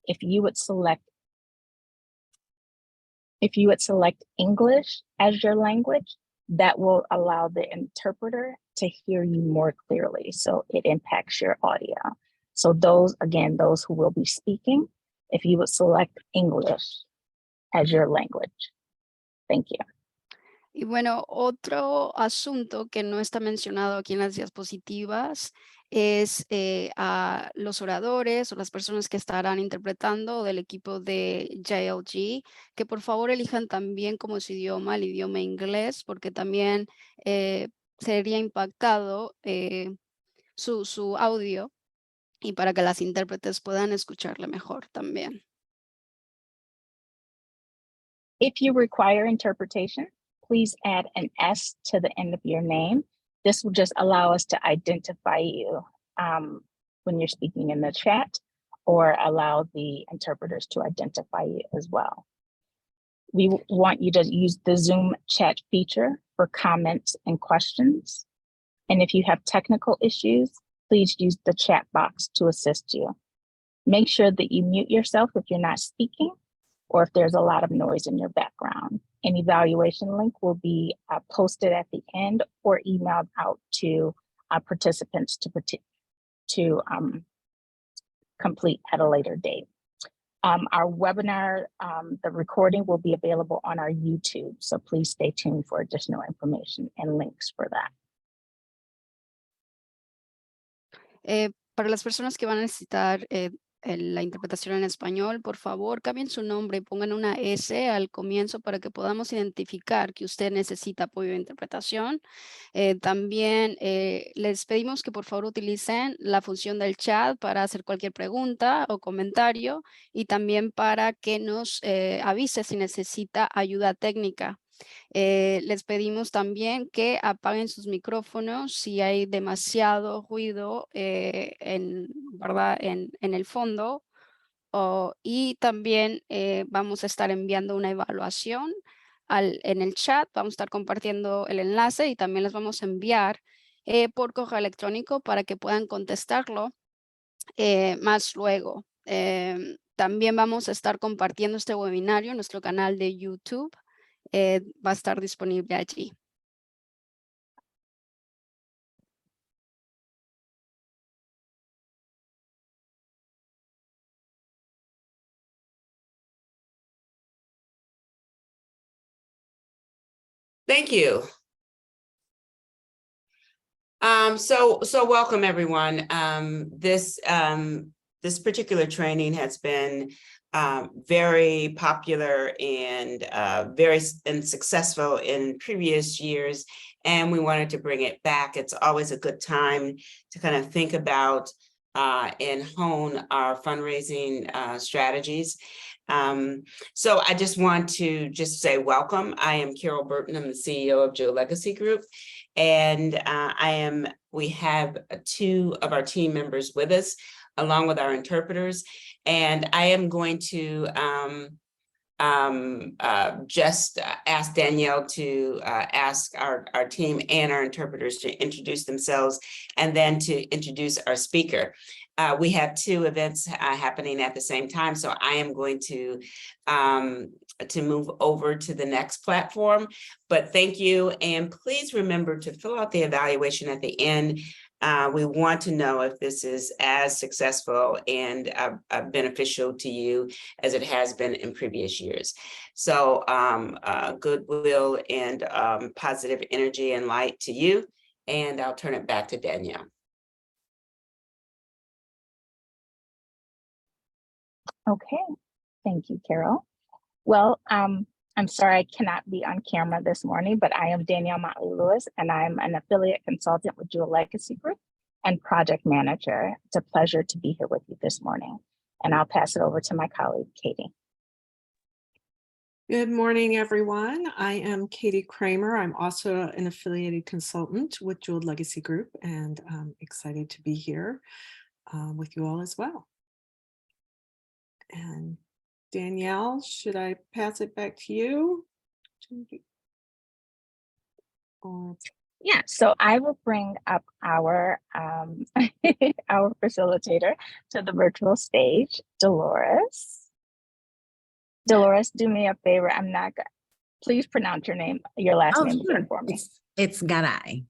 If you would select English as your language, that will allow the interpreter to hear you more clearly. So it impacts your audio. So those who will be speaking, if you would select English as your language. Thank you. Y bueno, otro asunto que no está mencionado aquí en las diapositivas es a los oradores o las personas que estarán interpretando del equipo de JLG, que por favor elijan también como su idioma el idioma inglés, porque también sería impactado su audio y para que las intérpretes puedan escucharle mejor también. If you require interpretation, please add an S to the end of your name. This will just allow us to identify you when you're speaking in the chat, or allow the interpreters to identify you as well. We want you to use the Zoom chat feature for comments and questions. And if you have technical issues, please use the chat box to assist you. Make sure that you mute yourself if you're not speaking, or if there's a lot of noise in your background. An evaluation link will be posted at the end or emailed out to participants to complete at a later date. Our webinar, the recording will be available on our YouTube, so please stay tuned for additional information and links for that. Para las personas que van a necesitar la interpretación en español, por favor, cambien su nombre y pongan una S al comienzo para que podamos identificar que usted necesita apoyo de interpretación. También les pedimos que por favor utilicen la función del chat para hacer cualquier pregunta o comentario y también para que nos avise si necesita ayuda técnica. Les pedimos también que apaguen sus micrófonos si hay demasiado ruido ¿verdad? en el fondo. Y también vamos a estar enviando una evaluación en el chat. Vamos a estar compartiendo el enlace y también les vamos a enviar por correo electrónico para que puedan contestarlo más luego. También vamos a estar compartiendo este webinario en nuestro canal de YouTube. Va a estar disponible allí. Thank you. So welcome everyone. This particular training has been very popular and very successful in previous years, and we wanted to bring it back. It's always a good time to kind of think about and hone our fundraising strategies. So I just want to say welcome. I am Carol Burton. I'm the CEO of JLG Group, and we have two of our team members with us, along with our interpreters. And I am going to just ask Danielle to ask our team and our interpreters to introduce themselves, and then to introduce our speaker. We have two events happening at the same time, so I am going to move over to the next platform. But thank you, and please remember to fill out the evaluation at the end. We want to know if this is as successful and beneficial to you as it has been in previous years. So goodwill and positive energy and light to you. And I'll turn it back to Danielle. Okay, thank you, Carol. Well, I'm sorry I cannot be on camera this morning, but I am Danielle Motley-Lewis, and I'm an affiliate consultant with JLG Group and project manager. It's a pleasure to be here with you this morning. And I'll pass it over to my colleague, Katie. Good morning, everyone. I am Katie Kramer. I'm also an affiliated consultant with JLG Group, and I'm excited to be here with you all as well. And Danielle, should I pass it back to you? Or Yeah, so I will bring up our our facilitator to the virtual stage, Dolores. Dolores, do me a favor. Please pronounce your last Oh, name sure. again for me. It's Garay.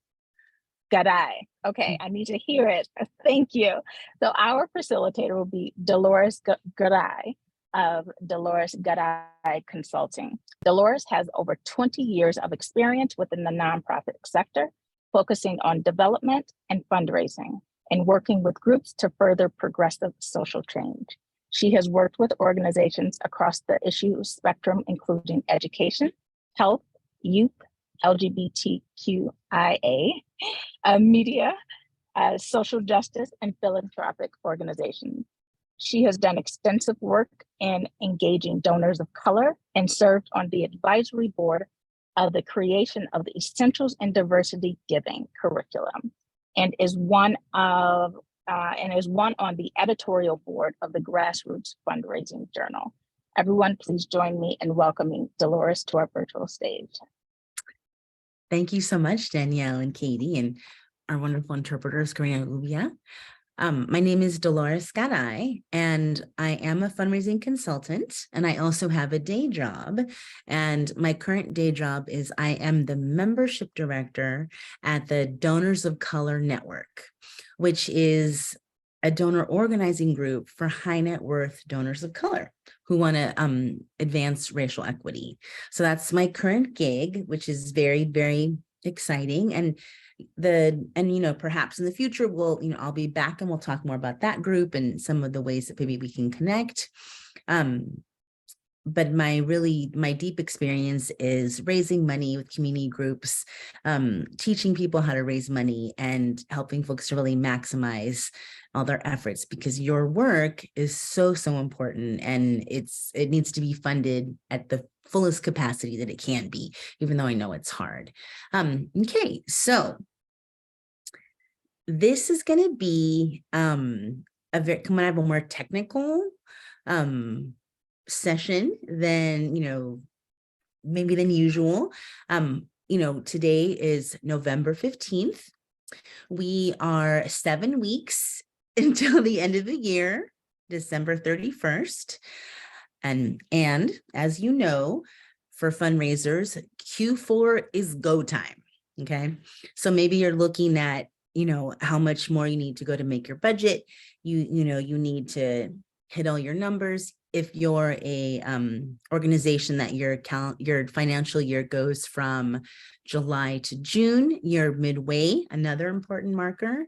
Garay. Okay, I need to hear it. Thank you. So our facilitator will be Dolores Garay of Dolores Garay Consulting. Dolores has over 20 years of experience within the nonprofit sector, focusing on development and fundraising and working with groups to further progressive social change. She has worked with organizations across the issue spectrum, including education, health, youth, LGBTQIA, media, social justice, and philanthropic organizations. She has done extensive work in engaging donors of color and served on the advisory board of the creation of the Essentials in Diversity Giving curriculum, and is one on the editorial board of the Grassroots Fundraising Journal. Everyone, please join me in welcoming Dolores to our virtual stage. Thank you so much, Danielle and Katie, and our wonderful interpreters, Karina Ubia. My name is Dolores Garay, and I am a fundraising consultant, and I also have a day job. And my current day job is I am the membership director at the Donors of Color Network, which is a donor organizing group for high net worth donors of color who want to advance racial equity. So that's my current gig, which is very, very exciting. And perhaps in the future I'll be back and we'll talk more about that group and some of the ways that maybe we can connect. But my deep experience is raising money with community groups, teaching people how to raise money and helping folks to really maximize all their efforts, because your work is so important, and it needs to be funded at the fullest capacity that it can be, even though I know it's hard. Okay, so this is going to be I have a more technical session than maybe than usual. Today is November 15th. We are 7 weeks until the end of the year, December 31st. And as you know, for fundraisers, Q4 is go time. Okay. So maybe you're looking at, how much more you need to go to make your budget. You need to hit all your numbers. If you're a organization that your financial year goes from July to June, you're midway, another important marker.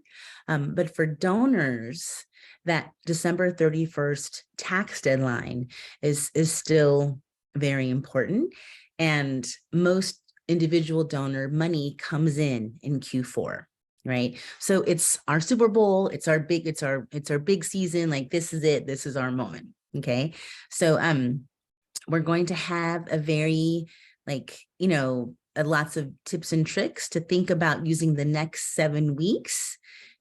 But for donors, that December 31st tax deadline is still very important. And most individual donor money comes in Q4. Right. So it's our Super Bowl. It's our big season. Like, this is it. This is our moment. Okay. So we're going to have a very lots of tips and tricks to think about using the next 7 weeks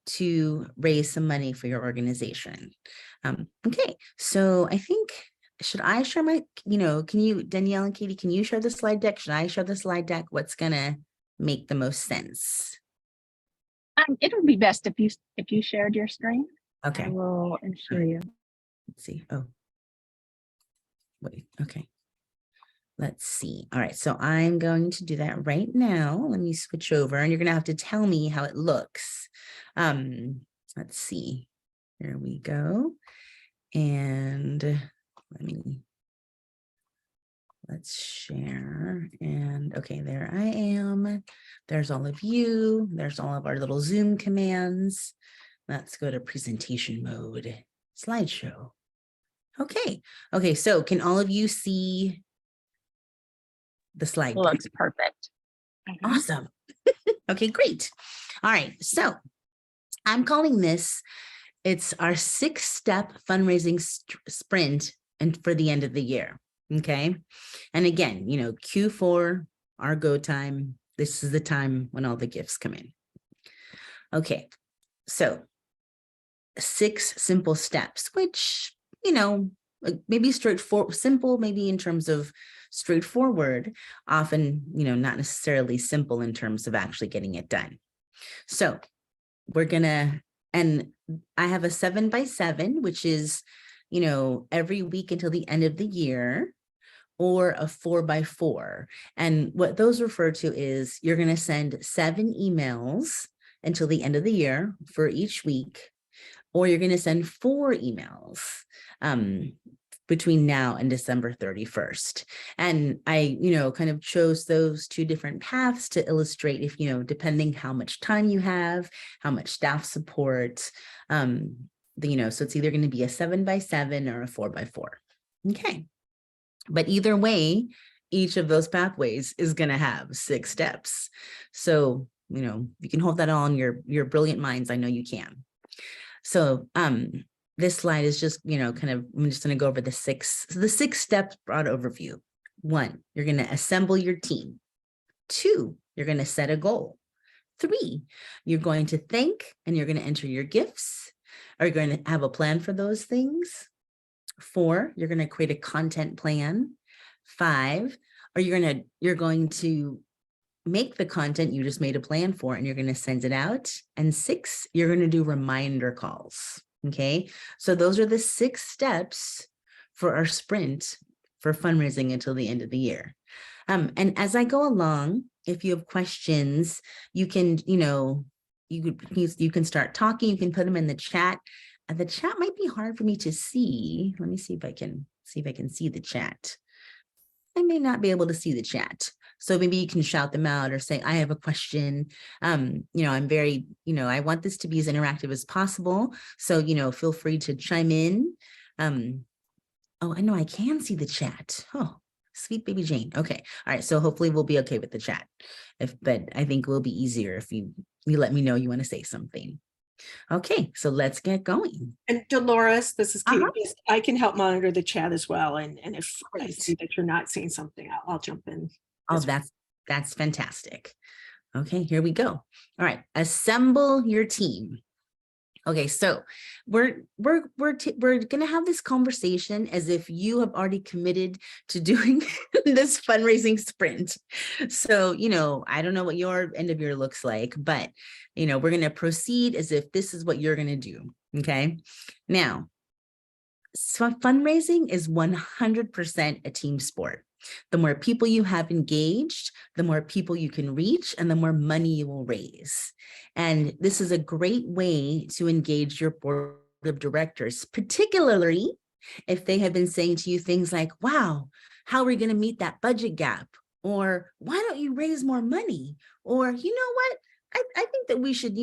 to raise some money for your organization. Okay. So I think, should I share my, can you, Danielle and Katie, can you share the slide deck? Should I share the slide deck? What's going to make the most sense? It would be best if you shared your screen. Okay. I will ensure you. Let's see. Oh, wait. Okay. Let's see. All right. So I'm going to do that right now. Let me switch over, and you're going to have to tell me how it looks. Let's see. There we go. And let's share. And okay, there I am. There's all of you. There's all of our little Zoom commands. Let's go to presentation mode, slideshow. Okay. Okay. So can all of you see the slide? Looks perfect. Awesome. Okay, great. All right. So I'm calling this, it's our 6-step fundraising sprint and for the end of the year. Okay. And again, Q4, our go time. This is the time when all the gifts come in. Okay. So 6 simple steps, which, like maybe straightforward, simple, maybe in terms of straightforward, often, not necessarily simple in terms of actually getting it done. So we're gonna, and I have a 7x7, which is, every week until the end of the year, or a 4x4. And what those refer to is you're going to send 7 emails until the end of the year for each week, or you're going to send 4 emails between now and December 31st. And I, kind of chose those 2 different paths to illustrate if, depending how much time you have, how much staff support, so it's either going to be a 7x7 or a 4x4. Okay. But either way, each of those pathways is going to have 6 steps. So, you can hold that all in your brilliant minds. I know you can. So, this slide is just, kind of, I'm just going to go over the 6 steps broad overview. 1, you're going to assemble your team. 2, you're going to set a goal. 3, you're going to think and you're going to enter your gifts. Are you going to have a plan for those things? 4, you're going to create a content plan. 5, or you're going to make the content you just made a plan for and you're going to send it out. And 6, you're going to do reminder calls. Okay. So those are the 6 steps for our sprint for fundraising until the end of the year. And as I go along, if you have questions, you can, you can start talking, you can put them in the chat. The chat might be hard for me to see. Let me see if I can see the chat. I may not be able to see the chat. So maybe you can shout them out or say, I have a question. I'm very, I want this to be as interactive as possible. So, feel free to chime in. Oh, I know I can see the chat. Oh, sweet baby Jane. Okay. All right. So hopefully we'll be okay with the chat. But I think it will be easier if you let me know you want to say something. Okay, so let's get going. And Dolores, this is Katie. I can help monitor the chat as well. And if I see that you're not seeing something, I'll jump in. Oh, that's fantastic. Okay, here we go. All right, assemble your team. Okay, so we're gonna have this conversation as if you have already committed to doing this fundraising sprint. So, I don't know what your end of year looks like, but we're gonna proceed as if this is what you're gonna do. Okay. Now, so fundraising is 100% a team sport. The more people you have engaged, the more people you can reach and the more money you will raise. And this is a great way to engage your board of directors, particularly if they have been saying to you things like, wow, how are we going to meet that budget gap? Or why don't you raise more money? Or, you know what? I think that we should,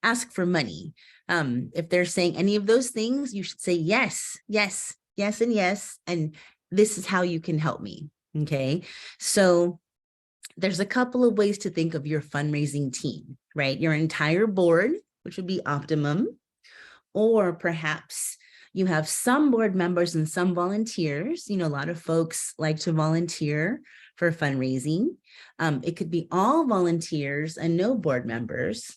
ask for money. If they're saying any of those things, you should say yes, yes, yes, and yes. And this is how you can help me. Okay. So there's a couple of ways to think of your fundraising team, right? Your entire board, which would be optimum, or perhaps you have some board members and some volunteers. A lot of folks like to volunteer for fundraising. It could be all volunteers and no board members.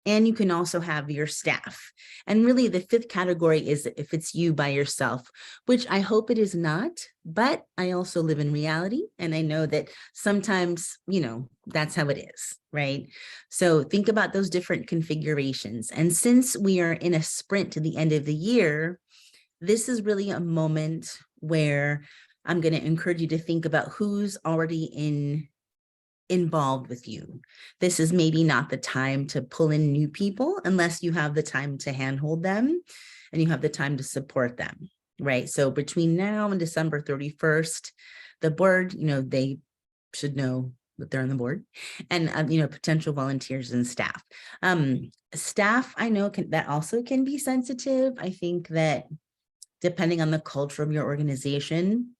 And you can also have your staff. And really the 5th category is if it's you by yourself, which I hope it is not, but I also live in reality. And I know that sometimes, that's how it is, right? So think about those different configurations. And since we are in a sprint to the end of the year, this is really a moment where I'm going to encourage you to think about who's already involved with you. This is maybe not the time to pull in new people unless you have the time to handhold them and you have the time to support them, right? So between now and December 31st, the board, they should know that they're on the board, and potential volunteers and staff. Staff, I know that also can be sensitive. I think that depending on the culture of your organization,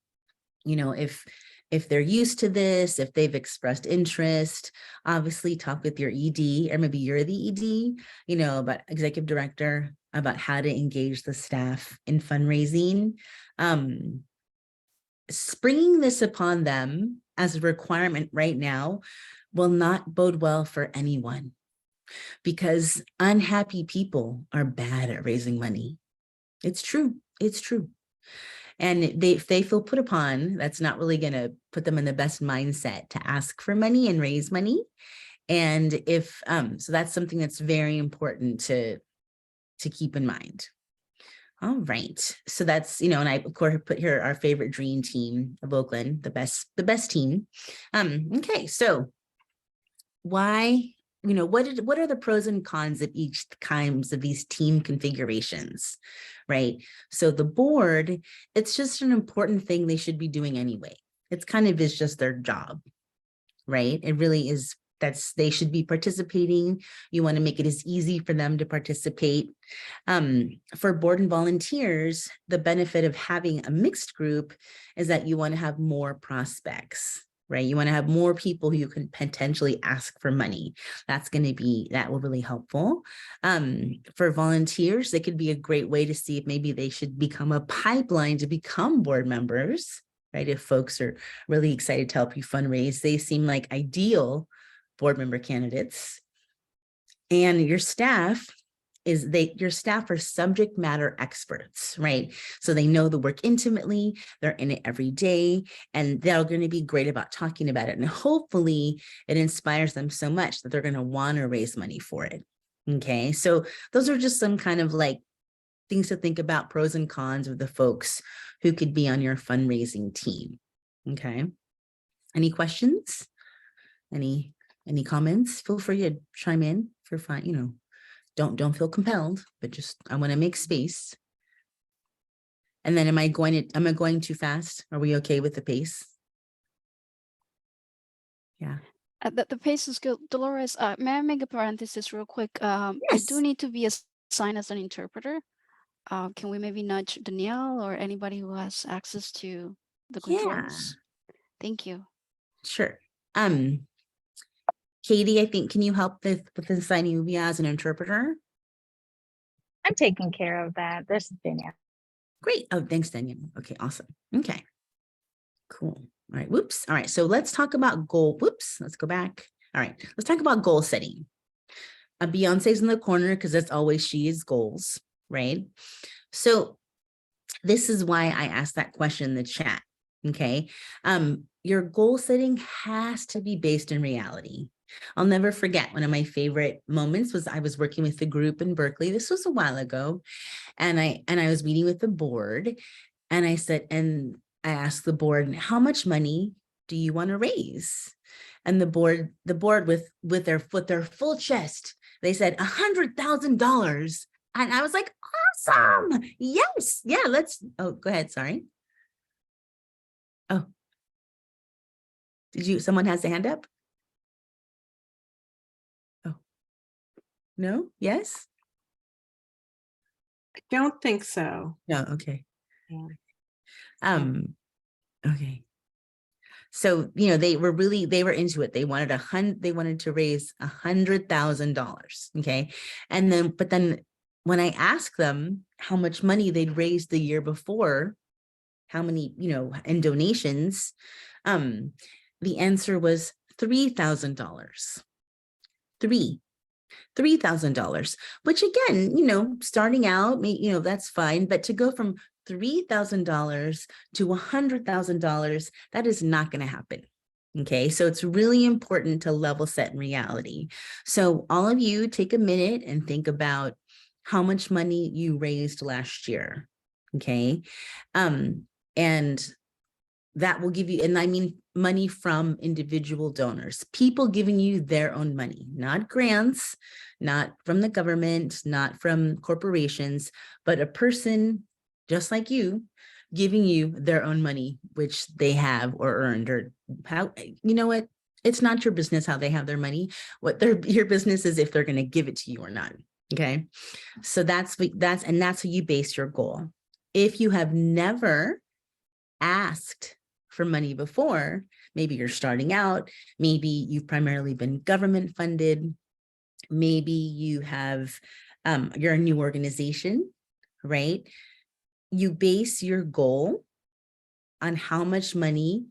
if they're used to this, if they've expressed interest, obviously talk with your ED, or maybe you're the ED, about executive director, about how to engage the staff in fundraising. Springing this upon them as a requirement right now will not bode well for anyone, because unhappy people are bad at raising money. It's true. It's true. And if they feel put upon, that's not really going to put them in the best mindset to ask for money and raise money. And if, so that's something that's very important to keep in mind. All right. So that's, and I, of course, put here our favorite dream team of Oakland, the best team. Okay. So why, what are the pros and cons of each kinds of these team configurations, right? So the board, it's just an important thing they should be doing anyway. It's kind of is just their job, right? It really is. They should be participating. You want to make it as easy for them to participate. For board and volunteers, the benefit of having a mixed group is that you want to have more prospects, right? You want to have more people who you can potentially ask for money. That will really helpful. For volunteers, it could be a great way to see if maybe they should become a pipeline to become board members, right? If folks are really excited to help you fundraise, they seem like ideal board member candidates. And your staff are subject matter experts, right? So they know the work intimately, they're in it every day, and they're going to be great about talking about it. And hopefully it inspires them so much that they're going to want to raise money for it. Okay, so those are just some kind of like things to think about, pros and cons of the folks who could be on your fundraising team. Okay, any questions? Any comments? Feel free to chime in for fun, don't feel compelled, but just, I want to make space. And then am I going too fast? Are we okay with the pace? Yeah. The pace is good. Dolores, may I make a parenthesis real quick? I Yes. do need to be assigned as an interpreter. Can we maybe nudge Danielle or anybody who has access to the controls? Thank you. Sure. Katie, I think, can you help with assigning Uvia as an interpreter? I'm taking care of that. This is Danielle. Great. Oh, thanks, Danielle. Okay, awesome. Okay, cool. All right, whoops. All right, so let's talk about let's go back. All right, let's talk about goal setting. Beyonce's in the corner because that's always she is goals, right? So this is why I asked that question in the chat, okay? Your goal setting has to be based in reality. I'll never forget one of my favorite moments was I was working with the group in Berkeley. This was a while ago. And I was meeting with the board and I asked the board, how much money do you want to raise? And the board with their full chest, they said $100,000. And I was like, awesome. Yes. Yeah, go ahead. Sorry. Oh, someone has a hand up? Oh, no, yes. I don't think so. No, okay. Yeah. Okay. So, they were into it. They wanted to raise $100,000. Okay. But then when I asked them how much money they'd raised the year before, how many, in donations, the answer was $3,000. $3,000, which again, starting out, that's fine. But to go from $3,000 to $100,000, that is not going to happen. Okay, so it's really important to level set in reality. So all of you take a minute and think about how much money you raised last year. Okay, and that will give you, and I mean money from individual donors, people giving you their own money, not grants, not from the government, not from corporations, but a person just like you giving you their own money, which they have or earned, or how, what? It's not your business how they have their money. Your business is if they're going to give it to you or not. Okay. So that's how you base your goal. If you have never asked for money before, maybe you're starting out, maybe you've primarily been government funded, maybe you have, you're a new organization, right? You base your goal on how much money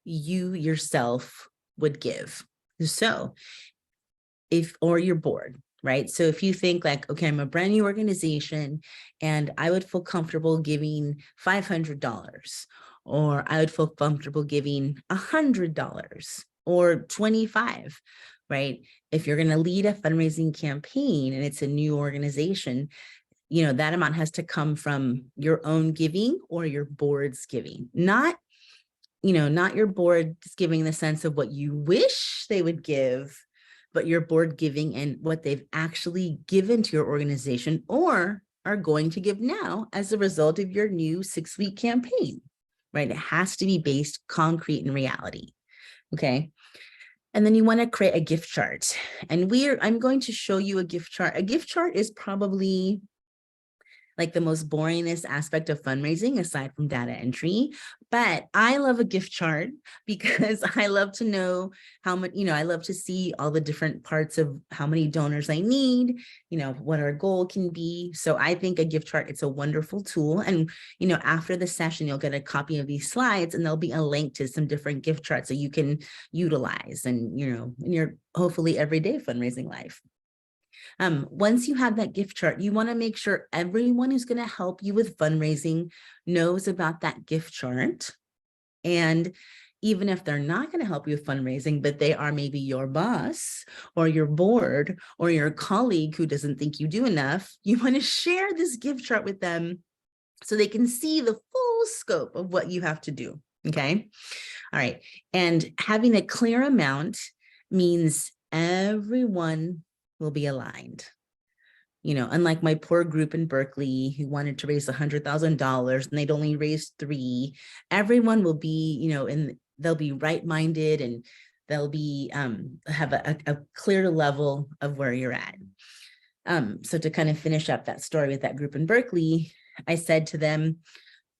you yourself would give. So or your board. right? So if you think like, okay, I'm a brand new organization and I would feel comfortable giving $500, or I would feel comfortable giving $100 or $25, right? If you're going to lead a fundraising campaign and it's a new organization, you know, that amount has to come from your own giving or your board's giving, not, you know, not your board's giving in the sense of what you wish they would give, but your board giving and what they've actually given to your organization or are going to give now as a result of your new 6-week campaign, right? It has to be based concrete in reality. Okay. And then you want to create a gift chart. And I'm going to show you a gift chart. A gift chart is probably like the most boringest aspect of fundraising aside from data entry. But I love a gift chart because I love to know how much, you know, I love to see all the different parts of how many donors I need, you know, what our goal can be. So I think a gift chart, it's a wonderful tool. And, you know, after the session, you'll get a copy of these slides and there'll be a link to some different gift charts that you can utilize and, you know, in your hopefully everyday fundraising life. Once you have that gift chart, you want to make sure everyone who's going to help you with fundraising knows about that gift chart. And even if they're not going to help you with fundraising, but they are maybe your boss or your board or your colleague who doesn't think you do enough, you want to share this gift chart with them so they can see the full scope of what you have to do. Okay. All right. And having a clear amount means everyone will be aligned. You know, unlike my poor group in Berkeley who wanted to raise $100,000 and they'd only raised $3, everyone will be, you know, and they'll be right-minded and they'll be have a clear level of where you're at. So to kind of finish up that story with that group in Berkeley, I said to them,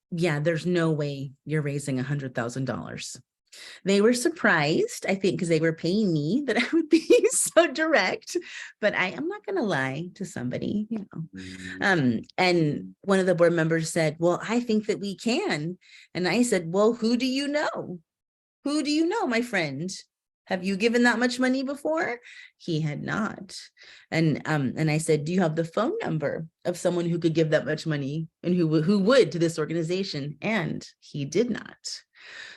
yeah, there's no way you're raising $100,000. They were surprised, I think, because they were paying me that I would be so direct, but I am not going to lie to somebody, you know. And one of the board members said, well, I think that we can. And I said, well, who do you know? Who do you know, my friend? Have you given that much money before? He had not. And I said, do you have the phone number of someone who could give that much money and who would to this organization? And he did not.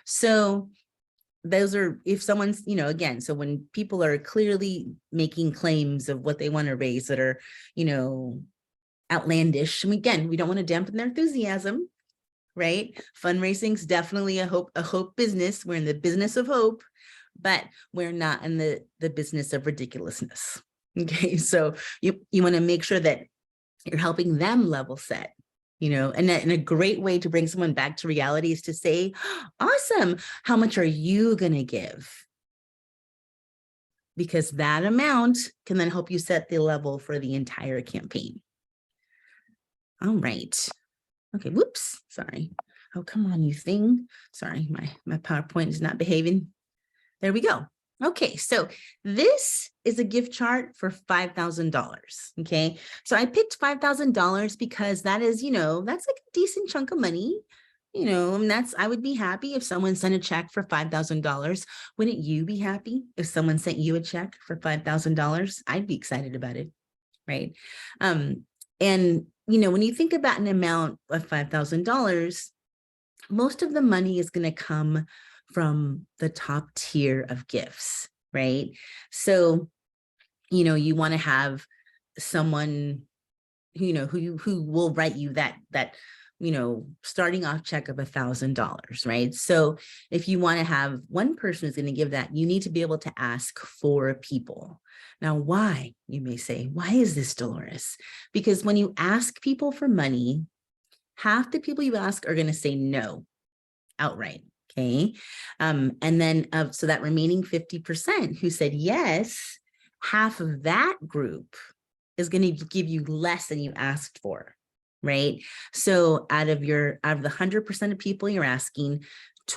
So those are, if someone's, you know, again, so when people are clearly making claims of what they want to raise that are, you know, outlandish, and again, we don't want to dampen their enthusiasm, right? Fundraising is definitely a hope business. We're in the business of hope, but we're not in the business of ridiculousness. Okay, so you want to make sure that you're helping them level set. You know, and a great way to bring someone back to reality is to say, awesome, how much are you going to give? Because that amount can then help you set the level for the entire campaign. All right. Okay, whoops, sorry. Oh, come on, you thing. Sorry, my PowerPoint is not behaving. There we go. Okay, so this is a gift chart for $5,000. Okay, so I picked $5,000 because that is, you know, that's like a decent chunk of money. You know, and I would be happy if someone sent a check for $5,000. Wouldn't you be happy if someone sent you a check for $5,000? I'd be excited about it, right? And, you know, when you think about an amount of $5,000, most of the money is going to come from the top tier of gifts, right? So, you know, you want to have someone, you know, who will write you that, you know, starting off check of $1,000, right? So if you want to have one person who's going to give that, you need to be able to ask 4 people. Now, why? You may say, why is this, Dolores? Because when you ask people for money, half the people you ask are going to say no outright. Okay. And then so that remaining 50% who said yes, half of that group is going to give you less than you asked for, right? So out of the 100% of people you're asking,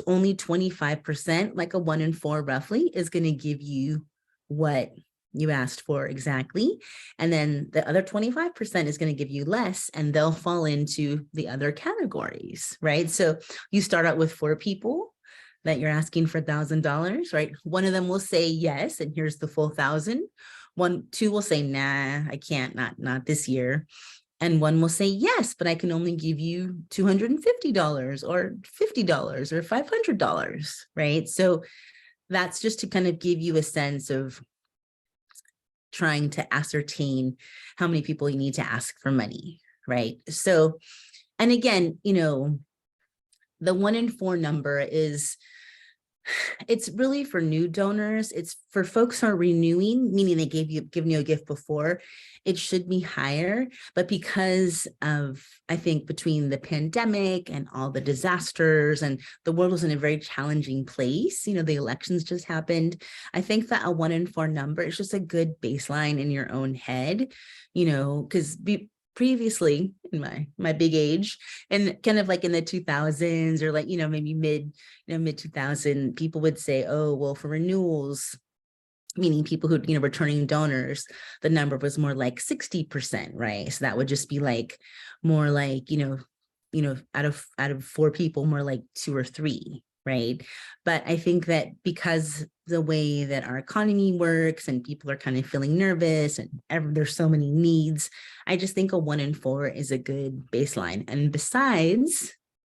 only 25%, like a 1 in 4 roughly, is going to give you what you asked for exactly. And then the other 25% is going to give you less, and they'll fall into the other categories, right? So you start out with 4 people that you're asking for $1,000, right? One of them will say yes, and here's the full 1,000. Two will say, nah, I can't, not this year. And one will say, yes, but I can only give you $250 or $50 or $500, right? So that's just to kind of give you a sense of trying to ascertain how many people you need to ask for money, right? So, and again, you know, the 1 in 4 number is, it's really for new donors. It's for folks who are renewing, meaning they given you a gift before, it should be higher. But because of, I think, between the pandemic and all the disasters, and the world was in a very challenging place, you know, the elections just happened. I think that a 1 in 4 number is just a good baseline in your own head, you know, because previously in my big age, and kind of like in the 2000s, or like, you know, maybe mid 2000, people would say, oh, well, for renewals, meaning people who, you know, returning donors, the number was more like 60%, right? So that would just be like more like, you know, out of 4 people, more like 2 or 3, right? But I think that because the way that our economy works and people are kind of feeling nervous and there's so many needs, I just think a 1 in 4 is a good baseline. And besides,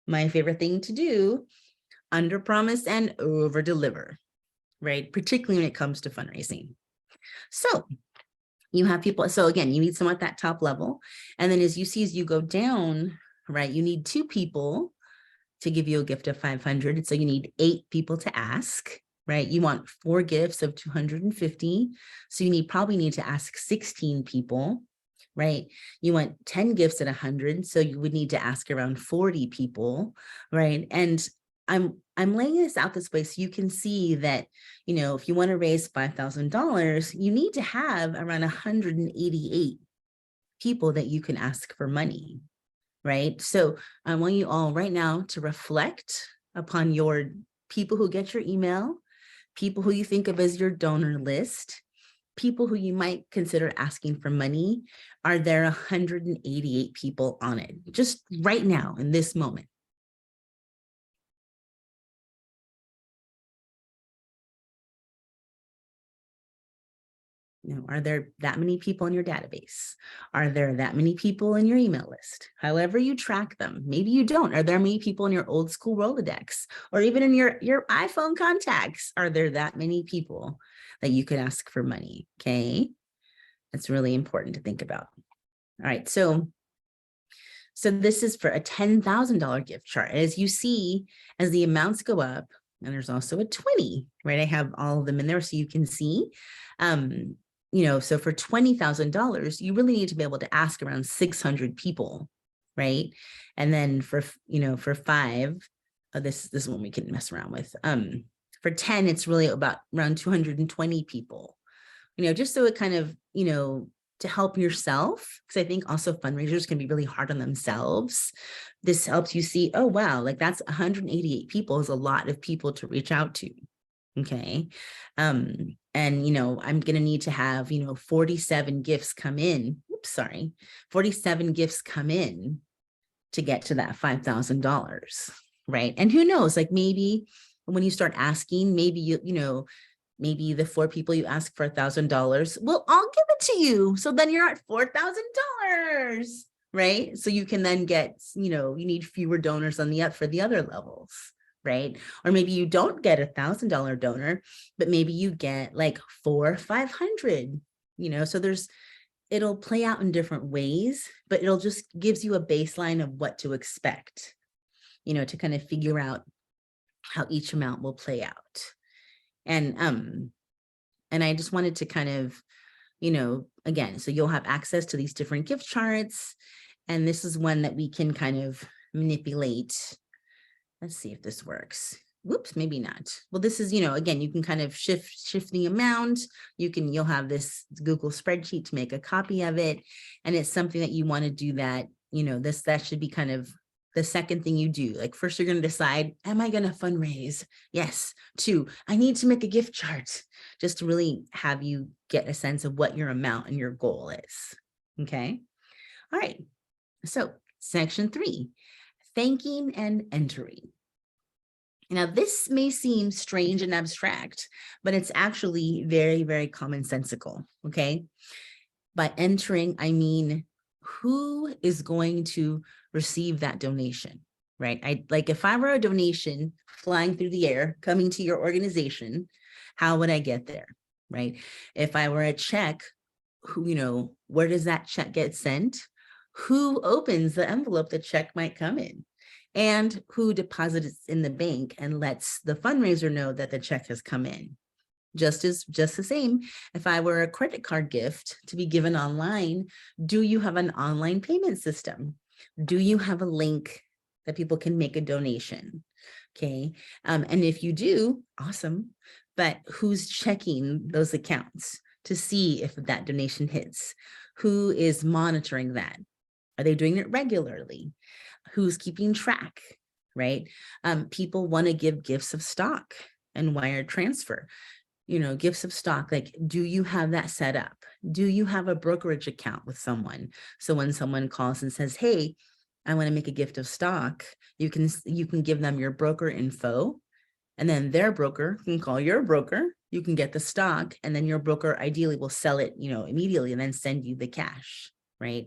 my favorite thing to do, under promise and over deliver, right? Particularly when it comes to fundraising. So you have people, so again, you need someone at that top level. And then as you go down, right, you need 2 people to give you a gift of 500. So you need 8 people to ask, right? You want 4 gifts of 250. So you probably need to ask 16 people, right? You want 10 gifts at 100. So you would need to ask around 40 people, right? And I'm laying this out this way so you can see that, you know, if you want to raise $5,000, you need to have around 188 people that you can ask for money, right? So I want you all right now to reflect upon your people who get your email, people who you think of as your donor list, people who you might consider asking for money. Are there 188 people on it? Just right now in this moment. You know, are there that many people in your database? Are there that many people in your email list? However you track them, maybe you don't. Are there many people in your old school Rolodex, or even in your iPhone contacts? Are there that many people that you could ask for money? Okay, that's really important to think about. All right, so this is for a $10,000 gift chart. As you see, as the amounts go up, and there's also a 20, right? I have all of them in there so you can see. You know, so for $20,000, you really need to be able to ask around 600 people, right? And then for, you know, for 5, this is one we can mess around with. For 10, it's really about around 220 people, you know, just so it kind of, you know, to help yourself, because I think also fundraisers can be really hard on themselves. This helps you see, oh, wow, like that's 188 people is a lot of people to reach out to. Okay. And, you know, I'm going to need to have, you know, 47 gifts come in. Oops, sorry. 47 gifts come in to get to that $5,000. Right. And who knows, like maybe when you start asking, maybe you know, maybe the 4 people you ask for $1,000, well, I'll give it to you. So then you're at $4,000, right? So you can then get, you know, you need fewer donors on for the other levels, right? Or maybe you don't get $1,000 donor, but maybe you get like 400 or 500, you know, so it'll play out in different ways, but it'll just gives you a baseline of what to expect, you know, to kind of figure out how each amount will play out. And I just wanted to kind of, you know, again, so you'll have access to these different gift charts. And this is one that we can kind of manipulate. Let's see if this works. Whoops, maybe not. Well, this is, you know, again, you can kind of shift the amount. You'll have this Google spreadsheet to make a copy of it. And it's something that you want to do that, you know, that should be kind of the second thing you do. Like first, you're going to decide, am I going to fundraise? Yes. 2, I need to make a gift chart, just to really have you get a sense of what your amount and your goal is. Okay. All right. So section 3, thanking and entering. Now, this may seem strange and abstract, but it's actually very, very commonsensical, okay? By entering, I mean, who is going to receive that donation, right? Like if I were a donation flying through the air, coming to your organization, how would I get there, right? If I were a check, who, where does that check get sent? Who opens the envelope the check might come in? And who deposits in the bank and lets the fundraiser know that the check has come in? Just the same, if I were a credit card gift to be given online, do you have an online payment system? Do you have a link that people can make a donation? Okay, and if you do, awesome. But who's checking those accounts to see if that donation hits? Who is monitoring that? Are they doing it regularly? Who's keeping track, right? People want to give gifts of stock and wire transfer. Gifts of stock, like, do you have that set up? Do you have a brokerage account with someone? So when someone calls and says, hey, I want to make a gift of stock, you can give them your broker info, and then their broker can call your broker. You can get the stock, and then your broker ideally will sell it, immediately and then send you the cash, right?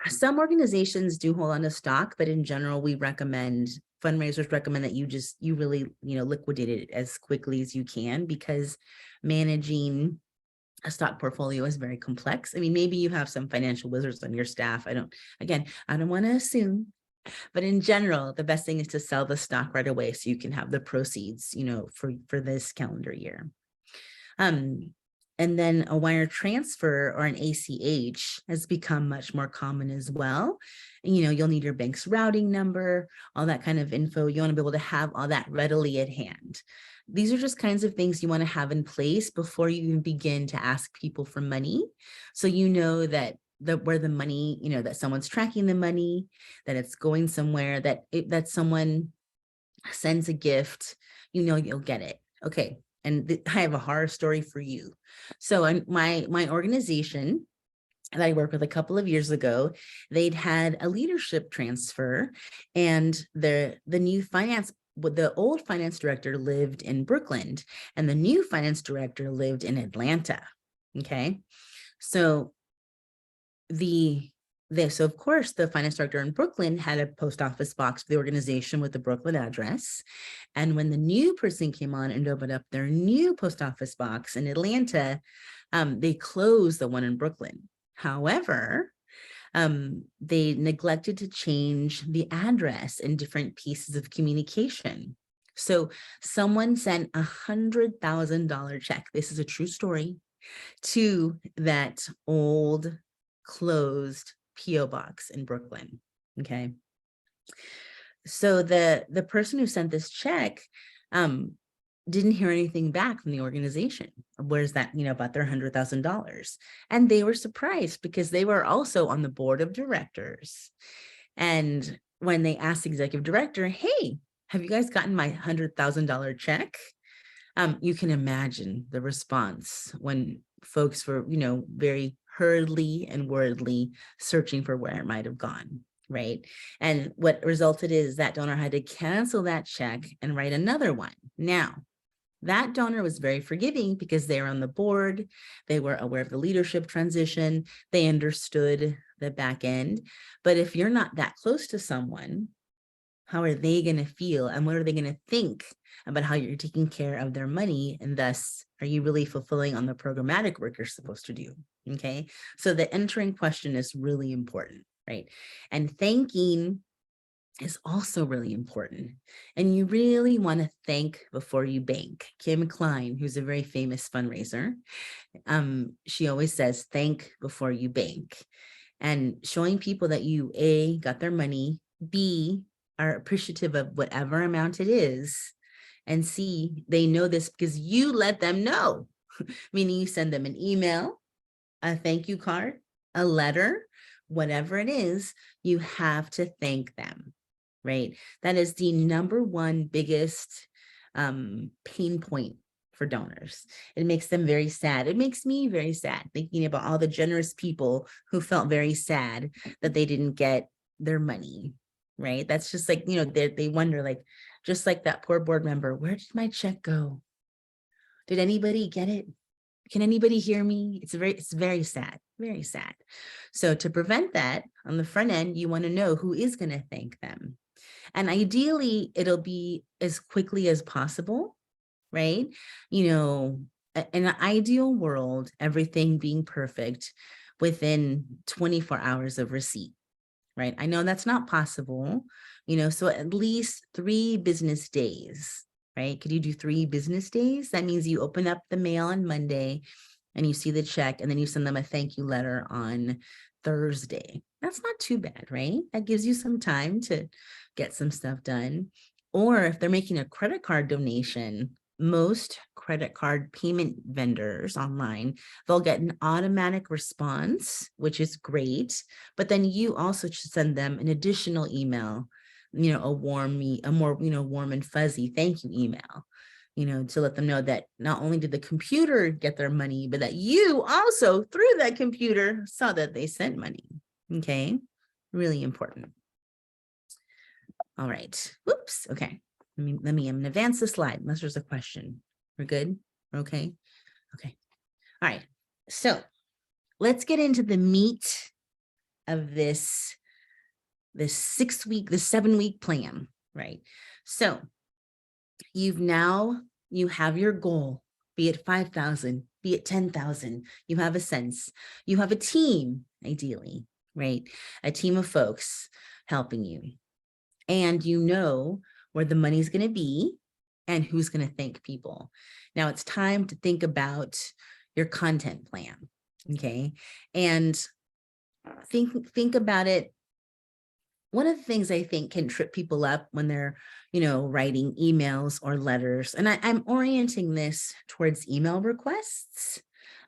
Some organizations do hold on to stock, but in general, fundraisers recommend that you really, liquidate it as quickly as you can, because managing a stock portfolio is very complex. I mean, maybe you have some financial wizards on your staff. I don't want to assume, but in general, the best thing is to sell the stock right away so you can have the proceeds, for this calendar year. And then a wire transfer or an ACH has become much more common as well. And, you'll need your bank's routing number, all that kind of info. You want to be able to have all that readily at hand. These are just kinds of things you want to have in place before you even begin to ask people for money. So that where the money, that someone's tracking the money, that it's going somewhere, that someone sends a gift, you'll get it. Okay. And I have a horror story for you. So my organization that I worked with a couple of years ago, they'd had a leadership transfer, and the old finance director lived in Brooklyn and the new finance director lived in Atlanta. Okay. So so of course, the finance director in Brooklyn had a post office box for the organization with the Brooklyn address. And when the new person came on and opened up their new post office box in Atlanta, they closed the one in Brooklyn. However, they neglected to change the address in different pieces of communication. So someone sent $100,000 check. This is a true story, to that old closed PO box in Brooklyn. Okay. So the person who sent this check didn't hear anything back from the organization. Where's that, about their $100,000? And they were surprised because they were also on the board of directors. And when they asked the executive director, hey, have you guys gotten my $100,000 check? You can imagine the response when folks were, very hurriedly and worriedly searching for where it might have gone, right? And what resulted is that donor had to cancel that check and write another one. Now, that donor was very forgiving because they were on the board. They were aware of the leadership transition. They understood the back end. But if you're not that close to someone, how are they going to feel? And what are they going to think about how you're taking care of their money? And thus, are you really fulfilling on the programmatic work you're supposed to do? Okay. So the entering question is really important, right? And thanking is also really important. And you really want to thank before you bank. Kim Klein, who's a very famous fundraiser, she always says, thank before you bank. And showing people that you, A, got their money, B, are appreciative of whatever amount it is, and C, they know this because you let them know, meaning you send them an email, a thank you card, a letter, whatever it is, you have to thank them, right? That is the number one biggest pain point for donors. It makes them very sad. It makes me very sad thinking about all the generous people who felt very sad that they didn't get their money, right? That's just like, they wonder, like, Just like that poor board member, where did my check go? Did anybody get it? Can anybody hear me? It's very sad, very sad. So to prevent that on the front end, you want to know who is going to thank them. And ideally, it'll be as quickly as possible, right? You know, in an ideal world, everything being perfect within 24 hours of receipt, right? I know that's not possible, you know, so at least 3 business days, right? Could you do 3 business days? That means you open up the mail on Monday and you see the check, and then you send them a thank you letter on Thursday. That's not too bad, right? That gives you some time to get some stuff done. Or if they're making a credit card donation, most credit card payment vendors online, they'll get an automatic response, which is great. But then you also should send them an additional email, you know, a more, you know, warm and fuzzy thank you email, you know, to let them know that not only did the computer get their money, but that you also, through that computer, saw that they sent money. Okay, really important. All right. Whoops. Okay. I'm gonna advance the slide unless there's a question. We're good? Okay. Okay. All right. So let's get into the meat of this 7-week plan, right? So you have your goal, be it 5,000, be it 10,000, you have a sense, you have a team, ideally, right? A team of folks helping you. And you know where the money's going to be and who's going to thank people. Now it's time to think about your content plan, okay? And think about it. One of the things I think can trip people up when they're, you know, writing emails or letters, and I'm orienting this towards email requests.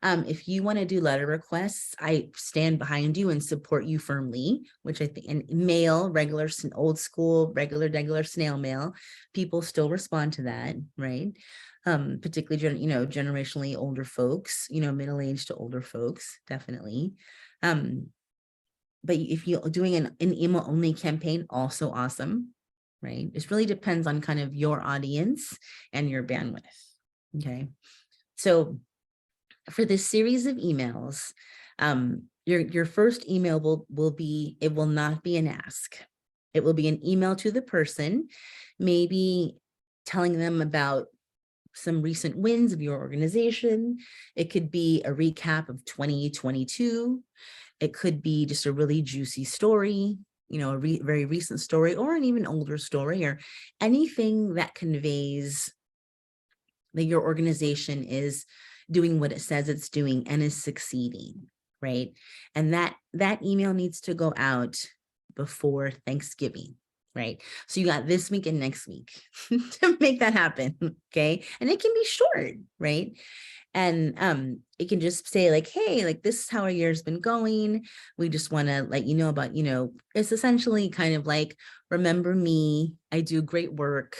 If you want to do letter requests, I stand behind you and support you firmly, which I think, and mail, regular, old school, regular snail mail, people still respond to that, right? Particularly, you know, generationally older folks, you know, middle-aged to older folks, definitely. But if you're doing an email only campaign, also awesome, right? It really depends on kind of your audience and your bandwidth, okay? So for this series of emails, your first email will be, it will not be an ask. It will be an email to the person, maybe telling them about some recent wins of your organization. It could be a recap of 2022. It could be just a really juicy story, you know, a very recent story, or an even older story, or anything that conveys that your organization is doing what it says it's doing and is succeeding, right? And that email needs to go out before Thanksgiving, right? So you got this week and next week to make that happen, okay? And it can be short, right? And it can just say like, hey, like, this is how our year's been going. We just want to let you know about, you know, it's essentially kind of like, remember me, I do great work.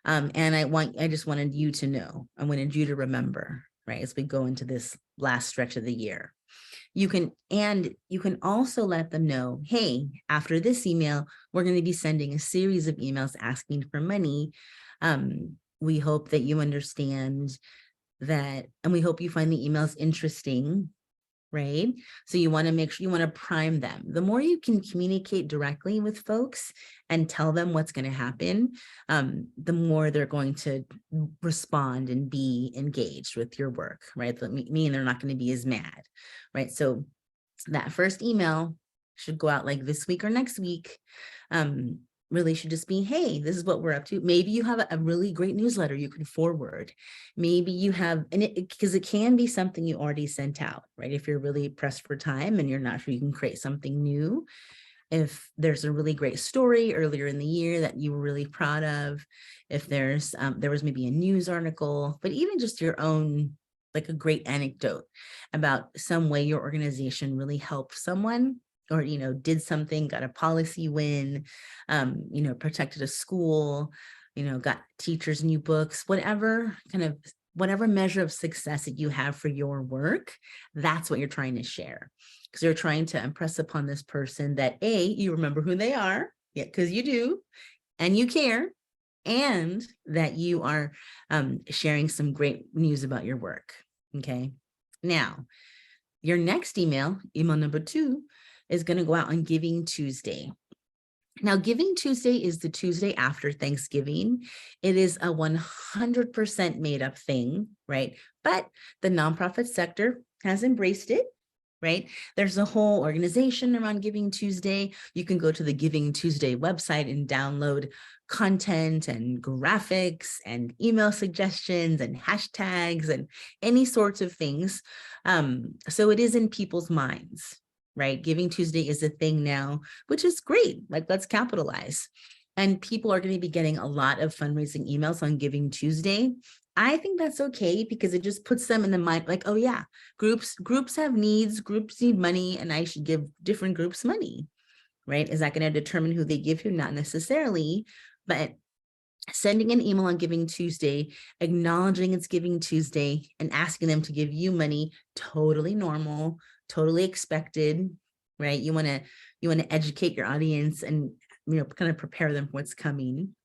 And I just wanted you to know, I wanted you to remember, right? As we go into this last stretch of the year. You can also let them know, hey, after this email, we're going to be sending a series of emails asking for money. We hope that you understand that, and we hope you find the emails interesting, right? So you want to make sure, you want to prime them. The more you can communicate directly with folks and tell them what's going to happen, the more they're going to respond and be engaged with your work, right? That mean they're not going to be as mad, right? So that first email should go out like this week or next week. Really should just be, hey, this is what we're up to. Maybe you have a really great newsletter you can forward. Maybe you have, because it can be something you already sent out, right? If you're really pressed for time and you're not sure, you can create something new. If there's a really great story earlier in the year that you were really proud of, if there was maybe a news article, but even just your own, like a great anecdote about some way your organization really helped someone, or, you know, did something, got a policy win, you know, protected a school, you know, got teachers new books, whatever measure of success that you have for your work, that's what you're trying to share. Because you're trying to impress upon this person that, A, you remember who they are, yeah, because you do, and you care, and that you are sharing some great news about your work. Okay. Now, your next email number 2, is going to go out on Giving Tuesday. Now, Giving Tuesday is the Tuesday after Thanksgiving. It is a 100% made up thing, right? But the nonprofit sector has embraced it, right? There's a whole organization around Giving Tuesday. You can go to the Giving Tuesday website and download content and graphics and email suggestions and hashtags and any sorts of things. So it is in people's minds, right? Giving Tuesday is a thing now, which is great. Like, let's capitalize. And people are going to be getting a lot of fundraising emails on Giving Tuesday. I think that's okay, because it just puts them in the mind, like, oh yeah, groups have needs, groups need money, and I should give different groups money, right? Is that going to determine who they give to? Not necessarily, but sending an email on Giving Tuesday, acknowledging it's Giving Tuesday, and asking them to give you money, totally normal, totally expected, right? You want to educate your audience and, you know, kind of prepare them for what's coming,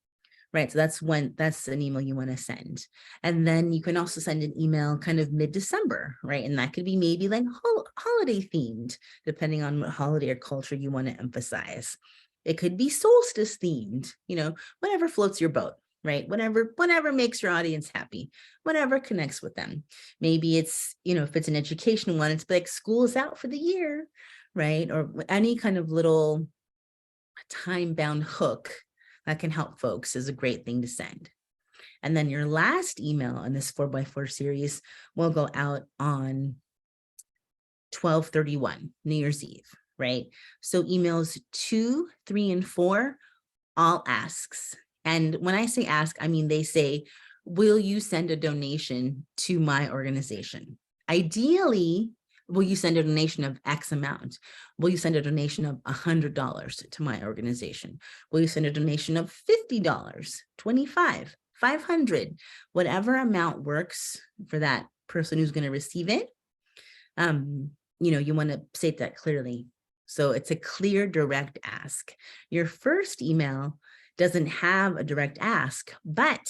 right? So that's an email you want to send. And then you can also send an email kind of mid-December, right? And that could be maybe like holiday themed, depending on what holiday or culture you want to emphasize. It could be solstice themed, you know, whatever floats your boat, right? Whatever makes your audience happy, whatever connects with them. Maybe it's, you know, if it's an education one, it's like school is out for the year, right? Or any kind of little time-bound hook that can help folks is a great thing to send. And then your last email in this 4x4 series will go out on 12/31, New Year's Eve, right? So emails 2, 3, and 4, all asks. And when I say ask, I mean, they say, will you send a donation to my organization? Ideally, will you send a donation of X amount? Will you send a donation of $100 to my organization? Will you send a donation of $50, $25, $500, whatever amount works for that person who's going to receive it? You know, you want to state that clearly. So it's a clear, direct ask. Your first email doesn't have a direct ask, but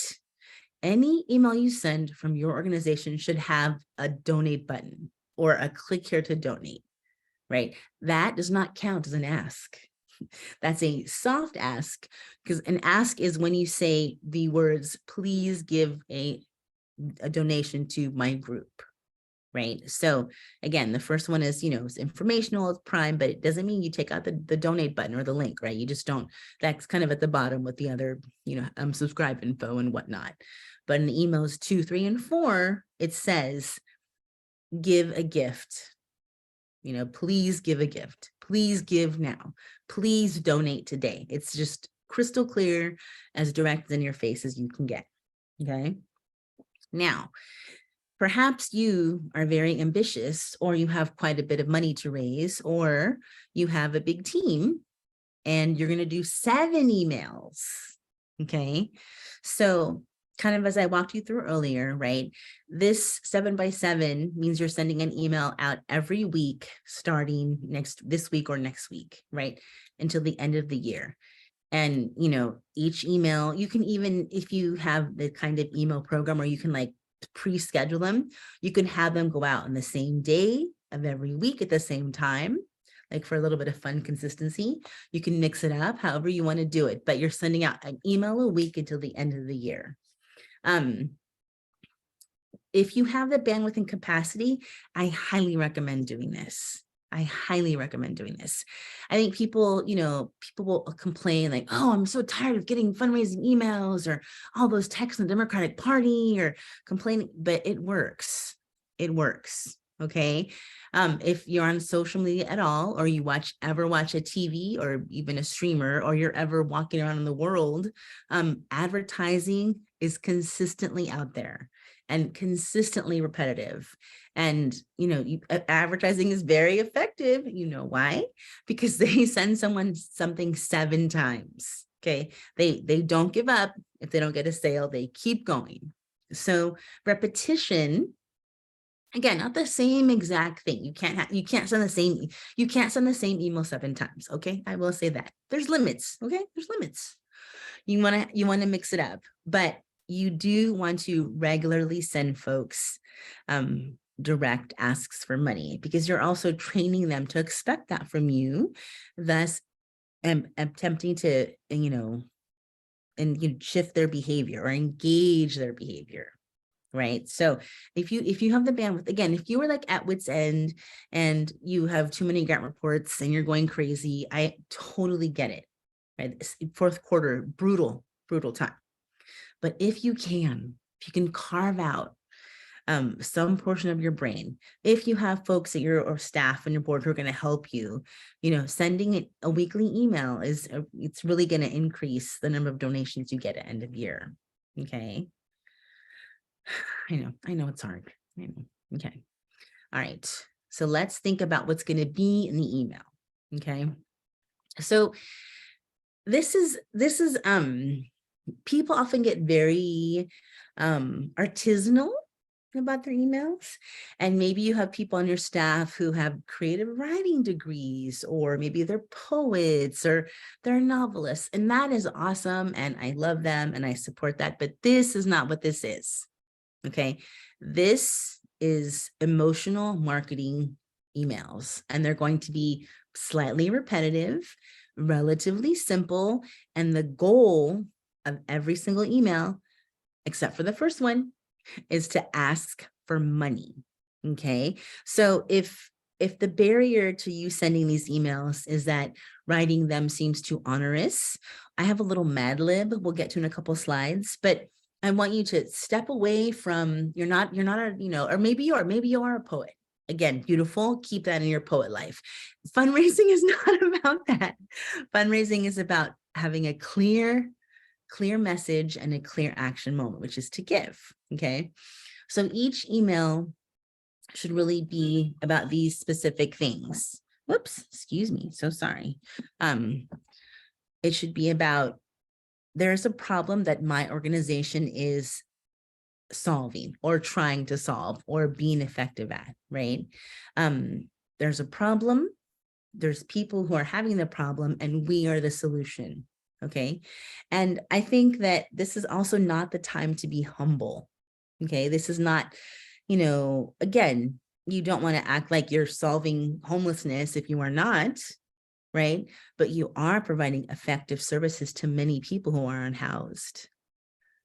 any email you send from your organization should have a donate button or a click here to donate, right? That does not count as an ask. That's a soft ask, because an ask is when you say the words, please give a donation to my group, right? So again, the first one is, you know, it's informational, it's prime, but it doesn't mean you take out the donate button or the link, right? You just don't, that's kind of at the bottom with the other, you know, subscribe info and whatnot. But in emails 2, 3, and 4, it says, give a gift, you know, please give a gift, please give now, please donate today. It's just crystal clear, as direct in your face as you can get, okay? Now, perhaps you are very ambitious, or you have quite a bit of money to raise, or you have a big team and you're going to do 7 emails, okay? So kind of as I walked you through earlier, right? This 7x7 means you're sending an email out every week, starting this week or next week, right? Until the end of the year. And, you know, each email, you can even, if you have the kind of email program where you can like pre-schedule them, you can have them go out on the same day of every week at the same time, like for a little bit of fun consistency. You can mix it up however you want to do it, but you're sending out an email a week until the end of the year. If you have the bandwidth and capacity, I highly recommend doing this. I highly recommend doing this. I think people, you know, people will complain like, oh, I'm so tired of getting fundraising emails or all those texts on the Democratic Party, or complaining, but it works. It works. Okay. If you're on social media at all, or you ever watch a TV or even a streamer, or you're ever walking around in the world, advertising is consistently out there and consistently repetitive. And, you know, advertising is very effective. You know why? Because they send someone something 7 times. Okay. They don't give up. If they don't get a sale, they keep going. So repetition, again, not the same exact thing. You can't send the same email 7 times. Okay. I will say that there's limits. Okay. There's limits. you want to mix it up, but you do want to regularly send folks direct asks for money, because you're also training them to expect that from you, thus attempting to, shift their behavior or engage their behavior. Right. So if you have the bandwidth, again, if you were like at wit's end and you have too many grant reports and you're going crazy, I totally get it. Right. Fourth quarter, brutal time. But if you can carve out some portion of your brain, if you have folks at or staff on your board who are going to help you, sending a weekly email it's really going to increase the number of donations you get at end of year. Okay. I know it's hard. I know. Okay. All right. So let's think about what's going to be in the email. Okay. So this is people often get very artisanal about their emails. And maybe you have people on your staff who have creative writing degrees, or maybe they're poets or they're novelists. And that is awesome. And I love them and I support that. But this is not what this is. Okay. This is emotional marketing emails, and they're going to be slightly repetitive, relatively simple. And the goal of every single email, except for the first one, is to ask for money. Okay. So if the barrier to you sending these emails is that writing them seems too onerous, I have a little Mad Lib we'll get to in a couple slides, but I want you to step away from, you're not or maybe you are a poet. Again, beautiful. Keep that in your poet life. Fundraising is not about that. Fundraising is about having a clear message and a clear action moment, which is to give. Okay. So each email should really be about these specific things. Whoops, excuse me. So sorry. It should be about, there's a problem that my organization is solving or trying to solve or being effective at, right? There's a problem, there's people who are having the problem, and we are the solution, okay? And I think that this is also not the time to be humble, okay? This is not, again, you don't want to act like you're solving homelessness if you are not, right? But you are providing effective services to many people who are unhoused,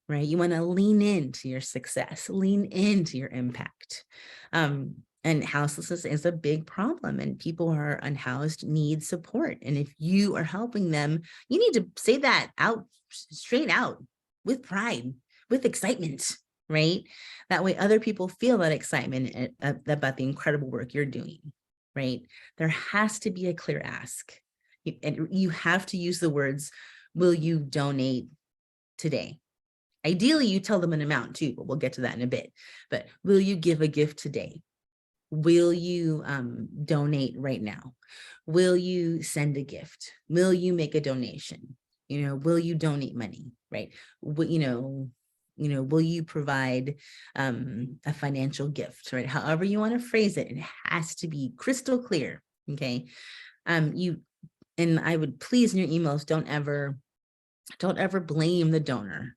right? You want to lean into your success, lean into your impact. And houselessness is a big problem, and people who are unhoused need support. And if you are helping them, you need to say that out, straight out, with pride, with excitement, right? That way other people feel that excitement about the incredible work you're doing, right? There has to be a clear ask. And you have to use the words, will you donate today? Ideally, you tell them an amount too, but we'll get to that in a bit. But will you give a gift today? Will you donate right now? Will you send a gift? Will you make a donation? Will you donate money, right? Will you provide a financial gift, right? However you want to phrase it, it has to be crystal clear, okay? And I would please in your emails, don't ever blame the donor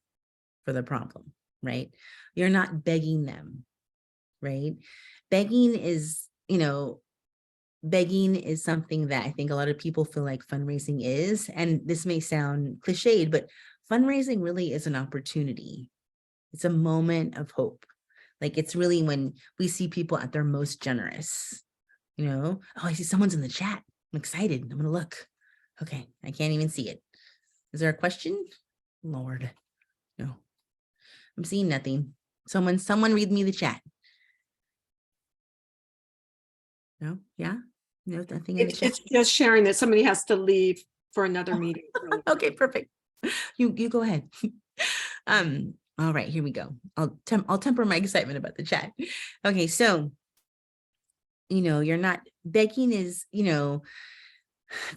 for the problem, right? You're not begging them, right? Begging is something that I think a lot of people feel like fundraising is, and this may sound cliched, but fundraising really is an opportunity. It's a moment of hope. Like, it's really when we see people at their most generous, oh, I see someone's in the chat. I'm excited. I'm going to look. Okay. I can't even see it. Is there a question? Lord, no, I'm seeing nothing. Someone read me the chat. No, yeah, no, nothing in the chat. It's just sharing that somebody has to leave for another meeting. Okay, perfect. You go ahead. All right, here we go. I'll temper my excitement about the chat. Okay, so you're not begging is,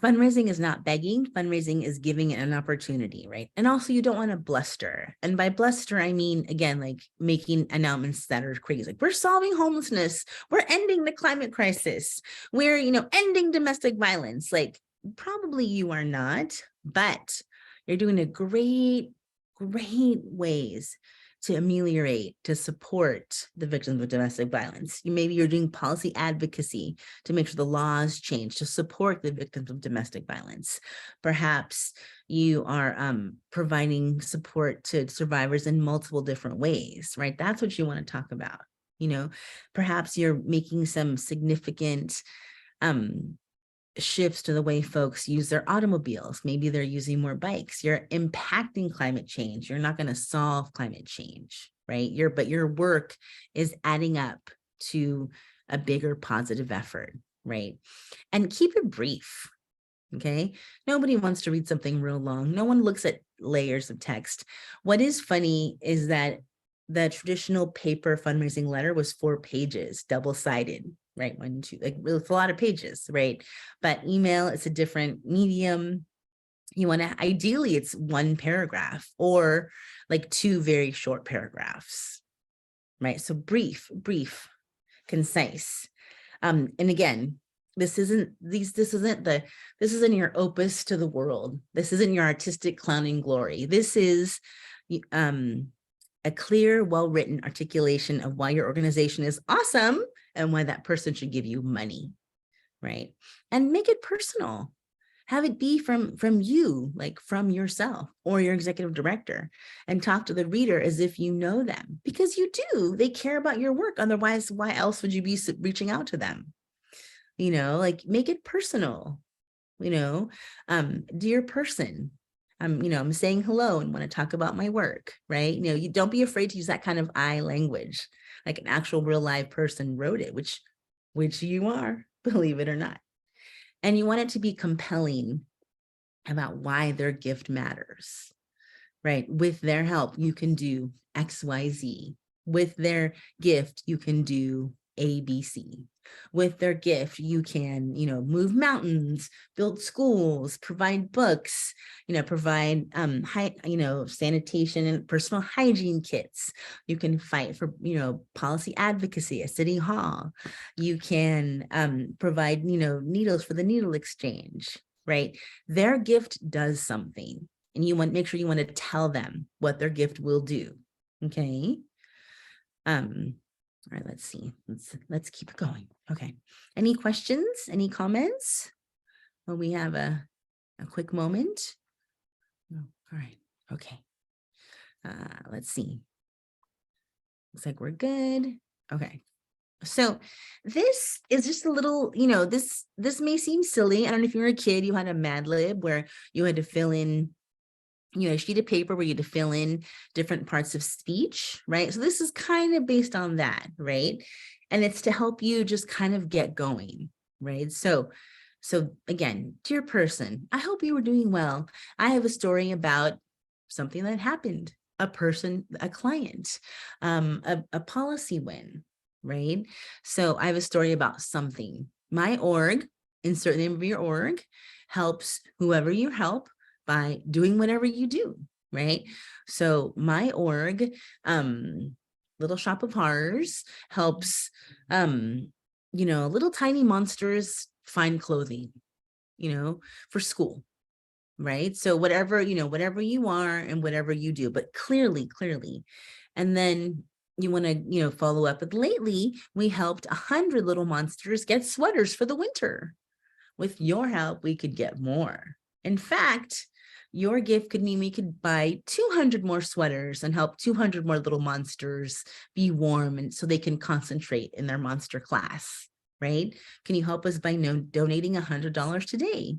fundraising is not begging. Fundraising is giving an opportunity, right? And also, you don't want to bluster. And by bluster, I mean, again, like making announcements that are crazy. Like, we're solving homelessness. We're ending the climate crisis. We're, ending domestic violence. Like, probably you are not, but You're doing a great ways to ameliorate, to support the victims of domestic violence. Maybe you're doing policy advocacy to make sure the laws change to support the victims of domestic violence. Perhaps you are providing support to survivors in multiple different ways, right? That's what you want to talk about. Perhaps you're making some significant shifts to the way folks use their automobiles. Maybe they're using more bikes. You're impacting climate change. You're not going to solve climate change, right? But your work is adding up to a bigger positive effort, right? And keep it brief, okay? Nobody wants to read something real long. No one looks at layers of text. What is funny is that the traditional paper fundraising letter was 4 pages, double-sided, right? 1, 2, like it's a lot of pages, right? But email, it's a different medium. You want to, ideally it's 1 paragraph or like 2 very short paragraphs, right? So brief, concise. And again, this isn't your opus to the world. This isn't your artistic crowning glory. This is a clear, well-written articulation of why your organization is awesome and why that person should give you money, right? And make it personal. Have it be from you, like from yourself or your executive director, and talk to the reader as if you know them, because you do. They care about your work. Otherwise, why else would you be reaching out to them? Like make it personal, dear person. I'm saying hello and want to talk about my work, right? You don't be afraid to use that kind of I language, like an actual real live person wrote it, which you are, believe it or not. And you want it to be compelling about why their gift matters, right? With their help, you can do X, Y, Z. With their gift, you can do ABC. With their gift, you can, move mountains, build schools, provide books, provide, sanitation and personal hygiene kits. You can fight for, policy advocacy at City Hall. You can provide, needles for the needle exchange, right? Their gift does something, and you want to make sure you want to tell them what their gift will do. Okay. All right, let's see. Let's keep going. Okay. Any questions? Any comments? Well, we have a quick moment. Oh, all right. Okay. Let's see. Looks like we're good. Okay. So this is just a little, this may seem silly. I don't know if you were a kid, you had a Mad Lib where you had to fill in a sheet of paper where you had to fill in different parts of speech, right? So this is kind of based on that, right? And it's to help you just kind of get going, right? So again, dear person, I hope you were doing well. I have a story about something that happened, a client, a policy win, right? So I have a story about something. My org, insert the name of your org, helps whoever you help by doing whatever you do, right? So my org, Little Shop of Horrors, helps, little tiny monsters find clothing, for school, right? So whatever you are and whatever you do, but clearly. And then you want to, follow up with lately, we helped 100 little monsters get sweaters for the winter. With your help, we could get more. In fact, your gift could mean we could buy 200 more sweaters and help 200 more little monsters be warm and so they can concentrate in their monster class, right? Can you help us by donating $100 today?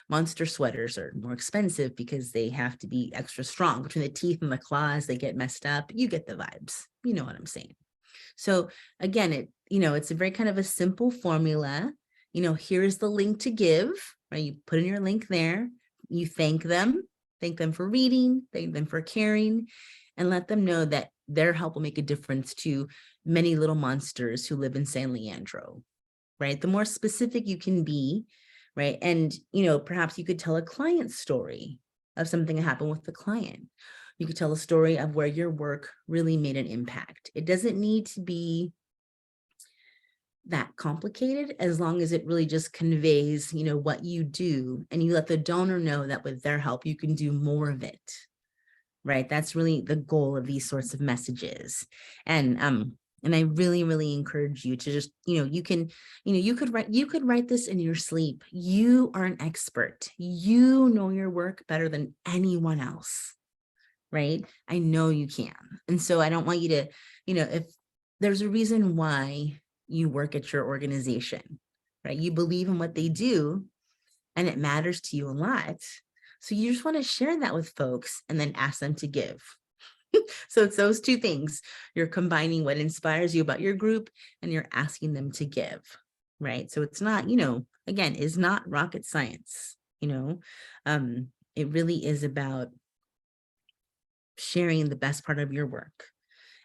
Monster sweaters are more expensive because they have to be extra strong. Between the teeth and the claws, they get messed up. You get the vibes. You know what I'm saying. So again, it's a very kind of a simple formula. Here's the link to give, right? You put in your link there. You thank them for reading, thank them for caring, and let them know that their help will make a difference to many little monsters who live in San Leandro, right? The more specific you can be, right? And, perhaps you could tell a client story of something that happened with the client. You could tell a story of where your work really made an impact. It doesn't need to be that complicated, as long as it really just conveys, you know, what you do, and you let the donor know that with their help, you can do more of it, right? That's really the goal of these sorts of messages. And I really, really encourage you to just, you know, you could write this in your sleep. You are an expert. You know your work better than anyone else, right? I know you can. And so I don't want you to, you know, if there's a reason why you work at your organization, right? You believe in what they do and it matters to you a lot. So you just want to share that with folks and then ask them to give. So it's those two things. You're combining what inspires you about your group and you're asking them to give, right? So it's not, you know, again, it's not rocket science, you know. It really is about sharing the best part of your work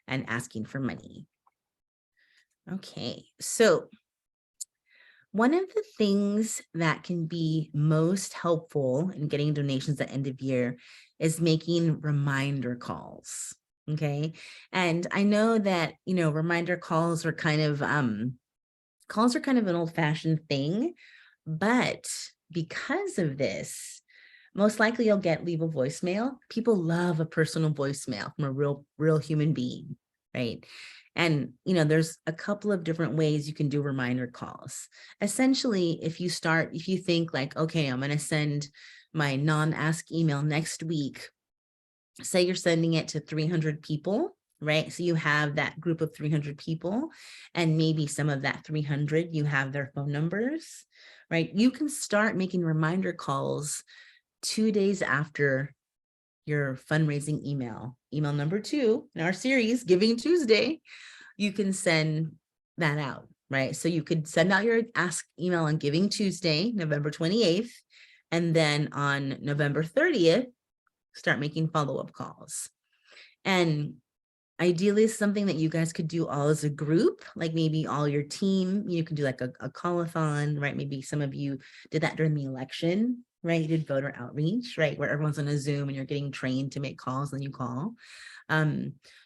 and asking for money. Okay, so one of the things that can be most helpful in getting donations at end of year is making reminder calls. Okay, and I know that, you know, reminder calls are kind of an old-fashioned thing, but because of this, most likely you'll leave a voicemail. People love a personal voicemail from a real human being, right? And, you know, there's a couple of different ways you can do reminder calls. Essentially, if you think like, okay, I'm going to send my non-ask email next week, say you're sending it to 300 people, right? So you have that group of 300 people, and maybe some of that 300, you have their phone numbers, right? You can start making reminder calls 2 days after your fundraising email number 2 in our series, Giving Tuesday. You can send that out, right? So you could send out your ask email on Giving Tuesday, November 28th, and then on November 30th, start making follow-up calls. And ideally, something that you guys could do all as a group, like maybe all your team, you can do like a call-a-thon, right? Maybe some of you did that during the election, right? You did voter outreach, right? Where everyone's on a Zoom and you're getting trained to make calls, then you call.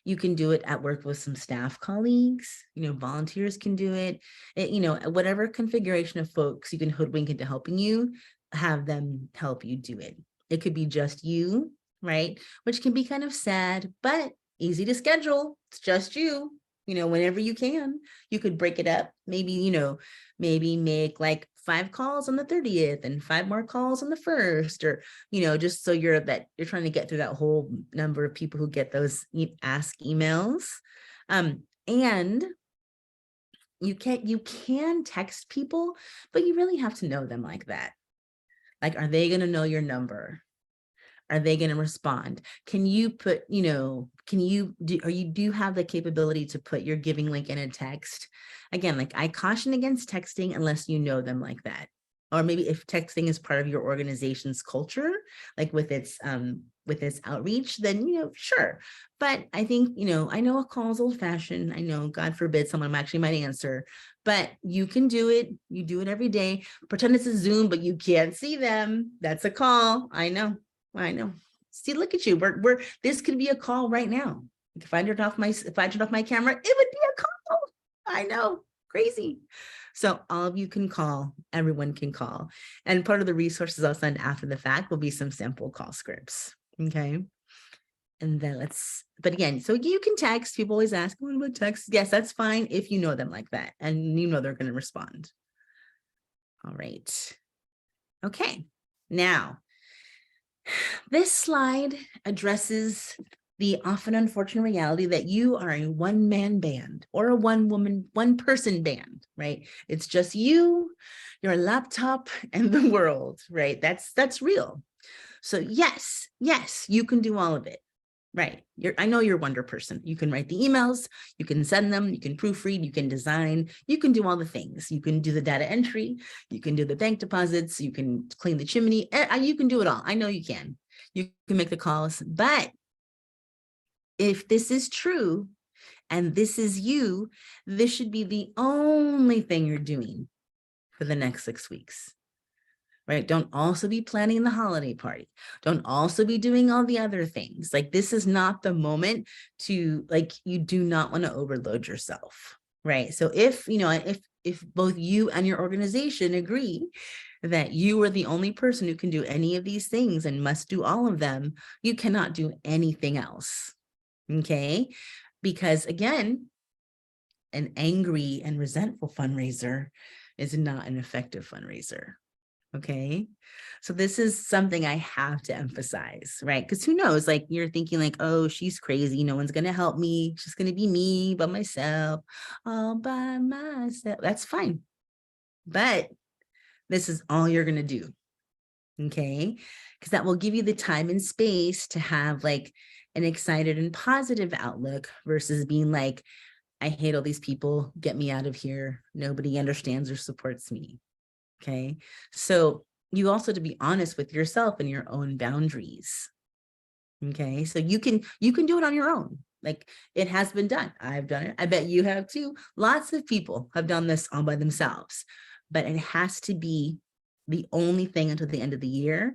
You can do it at work with some staff colleagues, you know, volunteers can do it. You know, whatever configuration of folks you can hoodwink into helping you, have them help you do it. It could be just you, right? Which can be kind of sad, but easy to schedule. It's just you, you know, whenever you can. You could break it up, maybe, you know, maybe make like 5 calls on the 30th and 5 more calls on the 1st, or, you know, just so you're trying to get through that whole number of people who get those ask emails. And you can text people, but you really have to know them like that. Like, are they going to know your number? Are they going to respond? Can you put, you know, do you have the capability to put your giving link in a text? Again, like, I caution against texting unless you know them like that. Or maybe if texting is part of your organization's culture, like with its outreach, then, you know, sure. But I think, you know, I know a call is old fashioned. I know, God forbid, someone actually might answer, but you can do it. You do it every day. Pretend it's a Zoom, but you can't see them. That's a call. I know. See, look at you. This could be a call right now. If I turned off my camera, it would be a call. I know, crazy. So all of you can call, everyone can call. And part of the resources I'll send after the fact will be some sample call scripts. Okay. And then but again, so you can text. People always ask, what about text? Yes, that's fine if you know them like that and you know they're going to respond. All right. Okay. Now, this slide addresses the often unfortunate reality that you are a one-man band or a one-person band, right? It's just you, your laptop, and the world, right? That's real. So yes, you can do all of it, right? I know you're a wonder person. You can write the emails, you can send them, you can proofread, you can design, you can do all the things. You can do the data entry, you can do the bank deposits, you can clean the chimney, you can do it all. I know you can. You can make the calls, but if this is true and this is you, this should be the only thing you're doing for the next 6 weeks. Right? Don't also be planning the holiday party. Don't also be doing all the other things. Like, this is not the moment to, like, you do not want to overload yourself. Right? So if if both you and your organization agree that you are the only person who can do any of these things and must do all of them, you cannot do anything else. Okay? Because again, an angry and resentful fundraiser is not an effective fundraiser. Okay. So this is something I have to emphasize, right? Because who knows, like you're thinking like, oh, she's crazy. No one's going to help me. She's going to be me by myself, all by myself. That's fine. But this is all you're going to do. Okay. Because that will give you the time and space to have like an excited and positive outlook versus being like, I hate all these people. Get me out of here. Nobody understands or supports me. Okay. So you also have to be honest with yourself and your own boundaries. Okay. So you can do it on your own. Like it has been done. I've done it. I bet you have too. Lots of people have done this all by themselves, but it has to be the only thing until the end of the year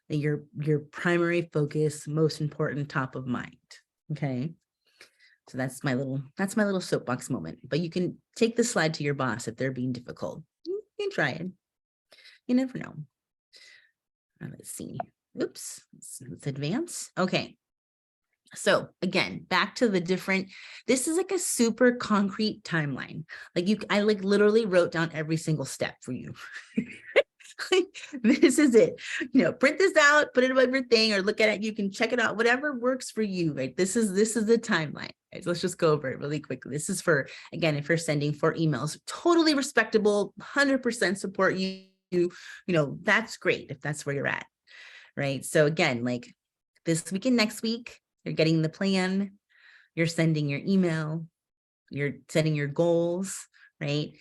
that your primary focus, most important, top of mind. Okay. So that's my little soapbox moment, but you can take the slide to your boss if they're being difficult. You can try it. You never know. Let's see. Oops, let's advance. Okay. So again, back to the different, this is like a super concrete timeline. Like I like literally wrote down every single step for you. This is it. Print this out, put it on your thing or look at it. You can check it out, whatever works for you, right? This is the timeline. Right? So let's just go over it really quickly. This is for, again, if you're sending 4 emails, totally respectable, 100% support you, that's great if that's where you're at, right? So again, like this week and next week, you're getting the plan, you're sending your email, you're setting your goals, right?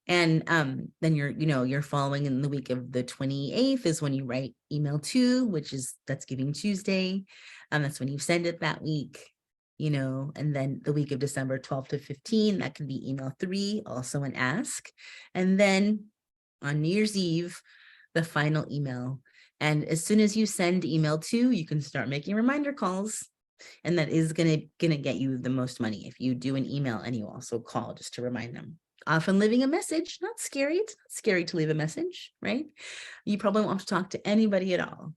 And then you're following in the week of the 28th is when you write email 2, that's Giving Tuesday. That's when you send it that week, and then the week of December 12 to 15, that could be email 3, also an ask. And then on New Year's Eve, the final email. And as soon as you send email 2, you can start making reminder calls. And that is gonna get you the most money if you do an email and you also call just to remind them. Often leaving a message, not scary. It's not scary to leave a message, right? You probably won't have to talk to anybody at all.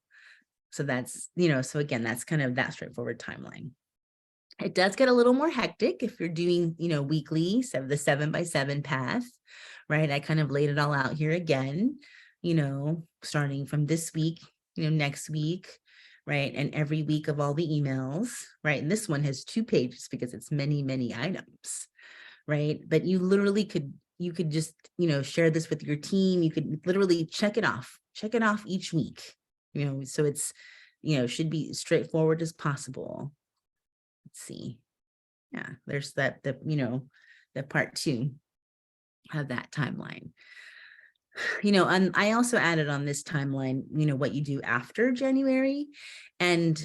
So that's, so again, that's kind of that straightforward timeline. It does get a little more hectic if you're doing, weekly, the 7x7 path, right? I kind of laid it all out here again, starting from this week, next week, right? And every week of all the emails, right? And this one has 2 pages because it's many, many items, right? But you literally you could just, share this with your team. You could literally check it off each week, so it's, should be straightforward as possible. Let's see. Yeah, there's that, the part 2 of that timeline. And I also added on this timeline, what you do after January. And,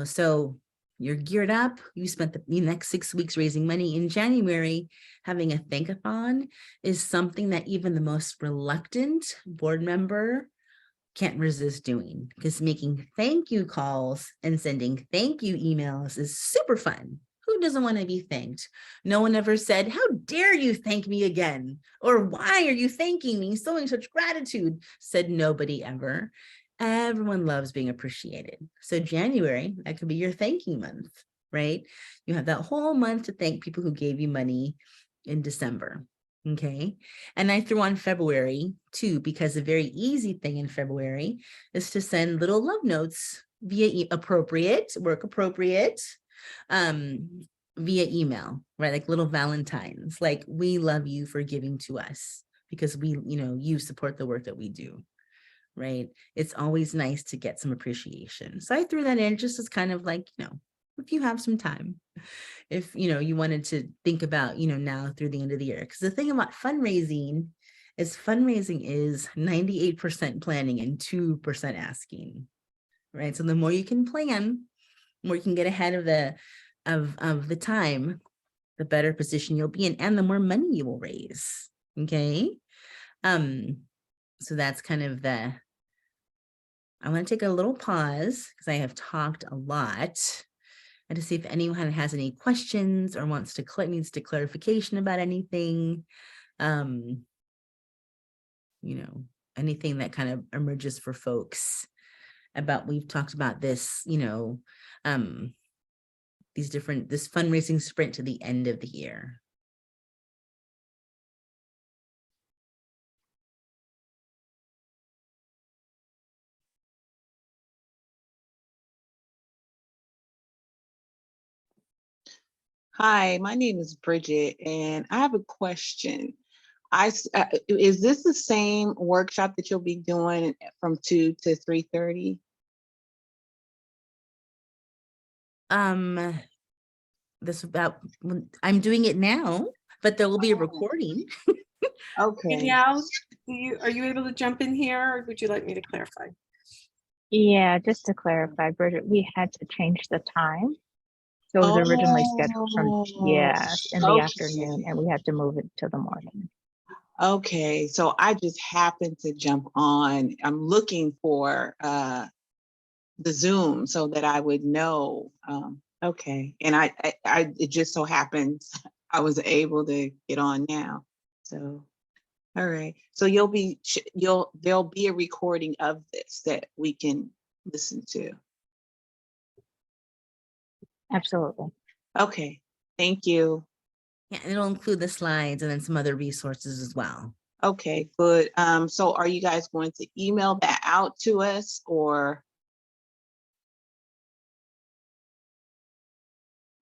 so you're geared up, you spent the next 6 weeks raising money. In January, having a thankathon is something that even the most reluctant board member can't resist doing, because making thank you calls and sending thank you emails is super fun. Who doesn't want to be thanked? No one ever said, how dare you thank me again? Or why are you thanking me? Showing such gratitude, said nobody ever. Everyone loves being appreciated. So January, that could be your thanking month, right? You have that whole month to thank people who gave you money in December. Okay. And I threw on February too, because a very easy thing in February is to send little love notes via work appropriate, via email, right? Like little Valentines, like we love you for giving to us because we, you support the work that we do, right? It's always nice to get some appreciation. So I threw that in just as kind of like, if you have some time, if, you wanted to think about, now through the end of the year, because the thing about fundraising is 98% planning and 2% asking, right? So the more you can plan, the more you can get ahead of the time, the better position you'll be in and the more money you will raise. Okay. So that's kind of I want to take a little pause because I have talked a lot, and to see if anyone has any questions or needs clarification about anything. you know, anything that kind of emerges for folks about, we've talked about this, you know, this fundraising sprint to the end of the year. Hi, my name is Bridget, and I have a question. Is this the same workshop that you'll be doing from 2 to 3:30? This about, I'm doing it now, but there will be a Oh. recording. Okay. Danielle, are you able to jump in here, or would you like me to clarify? Yeah, just to clarify, Bridget, we had to change the time. So it was originally scheduled from, yes, in the Okay. afternoon, and we had to move it to the morning. Okay, so I just happened to jump on. I'm looking for the Zoom so that I would know. Okay, and I it just so happens I was able to get on now. So, all right. So there'll be a recording of this that we can listen to. Absolutely. Okay, thank you. Yeah, and it'll include the slides and then some other resources as well. Okay, good. So are you guys going to email that out to us, or?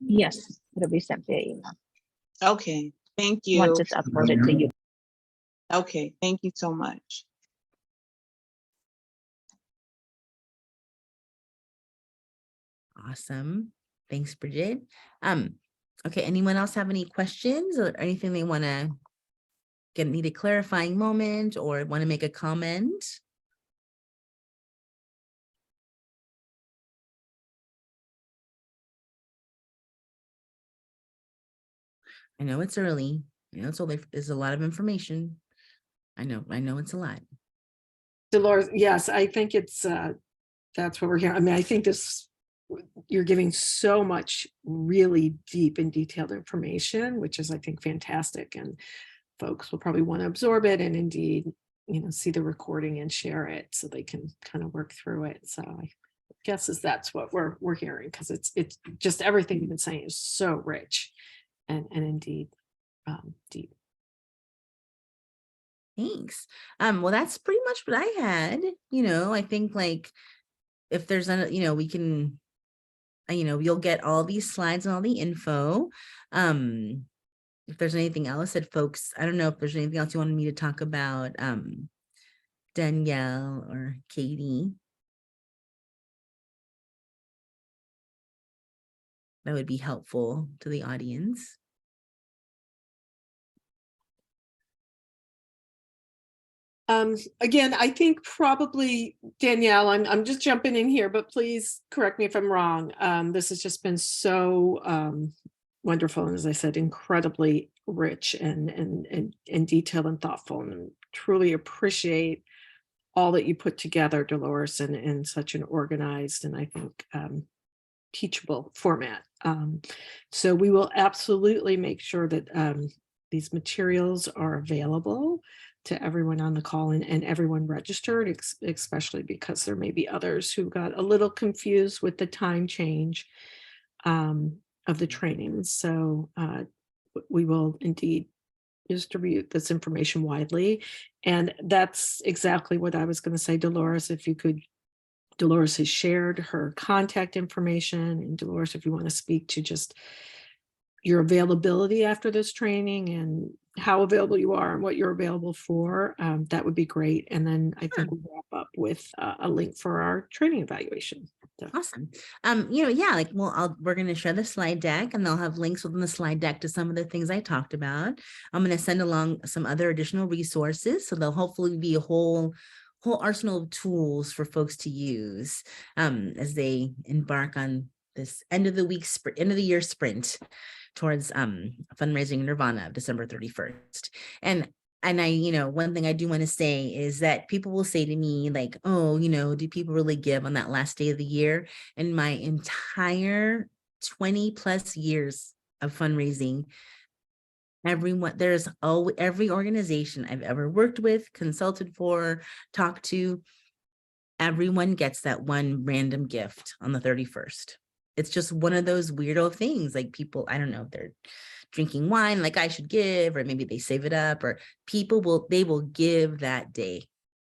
Yes, it'll be sent via email Okay, thank once you. it's uploaded to you. Okay, thank you so much. Awesome. Thanks, Bridget. Okay, anyone else have any questions or anything they want to need a clarifying moment or want to make a comment? I know it's early. You know, there's a lot of information. I know it's a lot. Dolores, yes, I think it's that's what we're hearing. I mean, I think you're giving so much really deep and detailed information, which is, I think, fantastic. And folks will probably want to absorb it and indeed, you know, see the recording and share it so they can kind of work through it. So I guess that's what we're hearing, because it's just everything you've been saying is so rich and indeed deep. Thanks. Well, that's pretty much what I had. You know, I think like if there's we can, you'll get all these slides and all the info. If there's anything else that folks, I don't know if there's anything else you wanted me to talk about, Danielle or Katie. That would be helpful to the audience. Again, I think probably, Danielle, I'm just jumping in here, but please correct me if I'm wrong. This has just been so wonderful, and as I said, incredibly rich and detailed and thoughtful, and truly appreciate all that you put together, Dolores, in such an organized and I think teachable format. So we will absolutely make sure that these materials are available to everyone on the call and everyone registered, especially because there may be others who got a little confused with the time change of the training. So we will indeed distribute this information widely. And that's exactly what I was going to say, Dolores, if you could. Dolores has shared her contact information, and Dolores, if you want to speak to just your availability after this training and how available you are and what you're available for, that would be great. And then I think we'll wrap up with a link for our training evaluation. So. Awesome. We're going to share the slide deck, and they'll have links within the slide deck to some of the things I talked about. I'm going to send along some other additional resources, so there'll hopefully be a whole arsenal of tools for folks to use as they embark on this end of the year sprint towards fundraising Nirvana of December 31st. And I, one thing I do want to say is that people will say to me like, oh, do people really give on that last day of the year? And my entire 20 plus years of fundraising, Everyone, there's always, every organization I've ever worked with, consulted for, talked to, everyone gets that one random gift on the 31st. It's just one of those weirdo things. Like people, I don't know if they're drinking wine like I should give, or maybe they save it up, or they will give that day.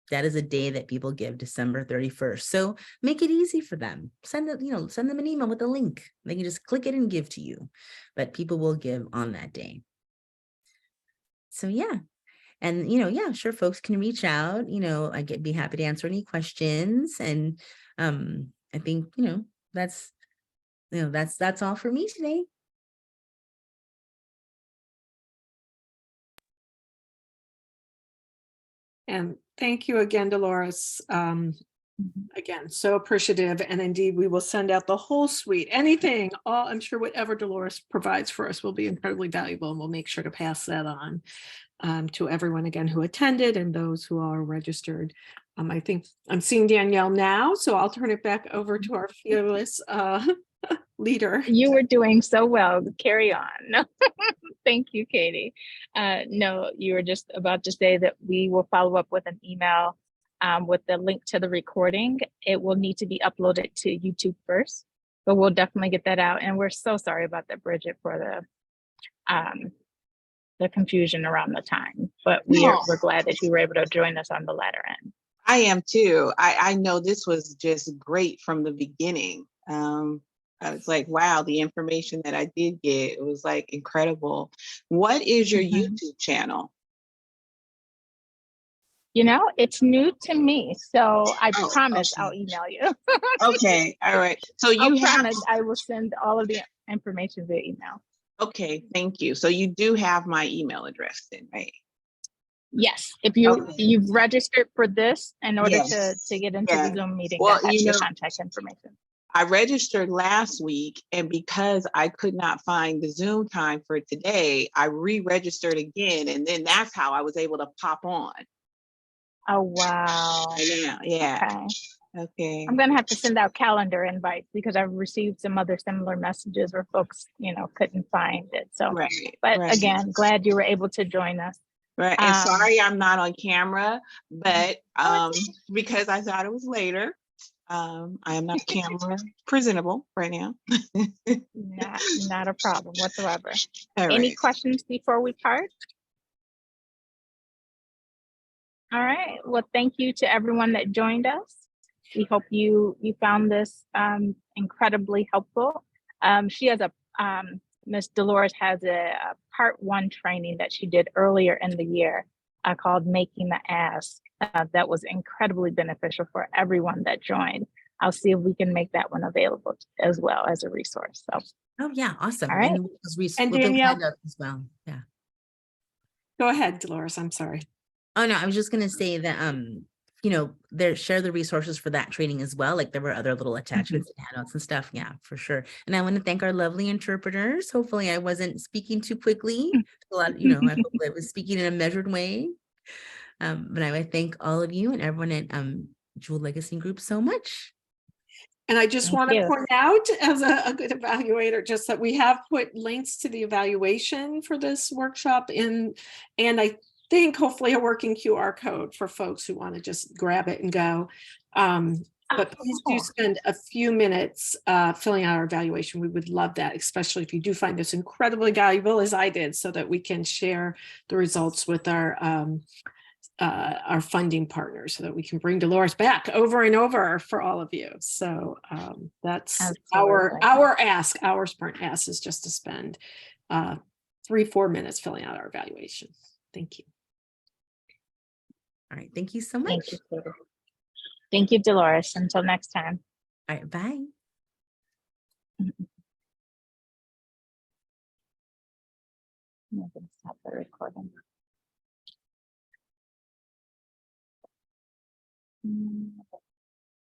That is a day that people give, December 31st. So make it easy for them. Send them an email with a link. They can just click it and give to you, but people will give on that day. So yeah. And, yeah, sure, folks can reach out, be happy to answer any questions. And I think, that's all for me today. And thank you again, Dolores. Again, so appreciative. And indeed, we will send out the whole suite. Anything, I'm sure whatever Dolores provides for us will be incredibly valuable, and we'll make sure to pass that on to everyone again who attended and those who are registered. I think I'm seeing Danielle now, so I'll turn it back over to our fearless leader. You were doing so well. Carry on. No, thank you, Katie. No, you were just about to say that we will follow up with an email with the link to the recording. It will need to be uploaded to YouTube first, but we'll definitely get that out. And we're so sorry about that, Bridget, for the confusion around the time. But we're glad that you were able to join us on the latter end. I am too. I know this was just great from the beginning. I was like, wow, the information that I did get, it was like incredible. What is your YouTube channel? It's new to me, so I promise okay. I'll email you. Okay, all right. So I will send all of the information via email. Okay, thank you. So you do have my email address then, right? Yes, if you've registered for this in order to get into the Zoom meeting, well, that has your contact information. I registered last week, and because I could not find the Zoom time for today, I re-registered again, and then that's how I was able to pop on. Oh, wow. Yeah. Okay. I'm going to have to send out calendar invites because I've received some other similar messages where folks, couldn't find it. So, again, glad you were able to join us. Right. And sorry I'm not on camera, but because I thought it was later. I am not camera presentable right now. Not a problem whatsoever. All Any right. questions before we part? All right. Well, thank you to everyone that joined us. We hope you found this incredibly helpful. She has Miss Dolores has a part 1 training that she did earlier in the year called Making the Ask. That was incredibly beneficial for everyone that joined. I'll see if we can make that one available as well as a resource. So. Oh yeah, awesome. All right. And Danielle as well. Yeah. Go ahead, Dolores. I'm sorry. Oh no, I was just gonna say that share the resources for that training as well. Like there were other little attachments and handouts and stuff. Yeah, for sure. And I want to thank our lovely interpreters. Hopefully I wasn't speaking too quickly. I hope I was speaking in a measured way. But I would thank all of you and everyone at Jewel Legacy Group so much. And I just want to point out as a good evaluator, just that we have put links to the evaluation for this workshop in, and I think hopefully a working QR code for folks who want to just grab it and go. But please do spend a few minutes filling out our evaluation. We would love that, especially if you do find this incredibly valuable as I did, so that we can share the results with our funding partners, so that we can bring Dolores back over and over for all of you. So that's our ask. Our Sprint ask is just to spend 3-4 minutes filling out our evaluation. Thank you. All right. Thank you so much. Thank you, Dolores. Until next time. All right. Bye. I'm going to stop the recording.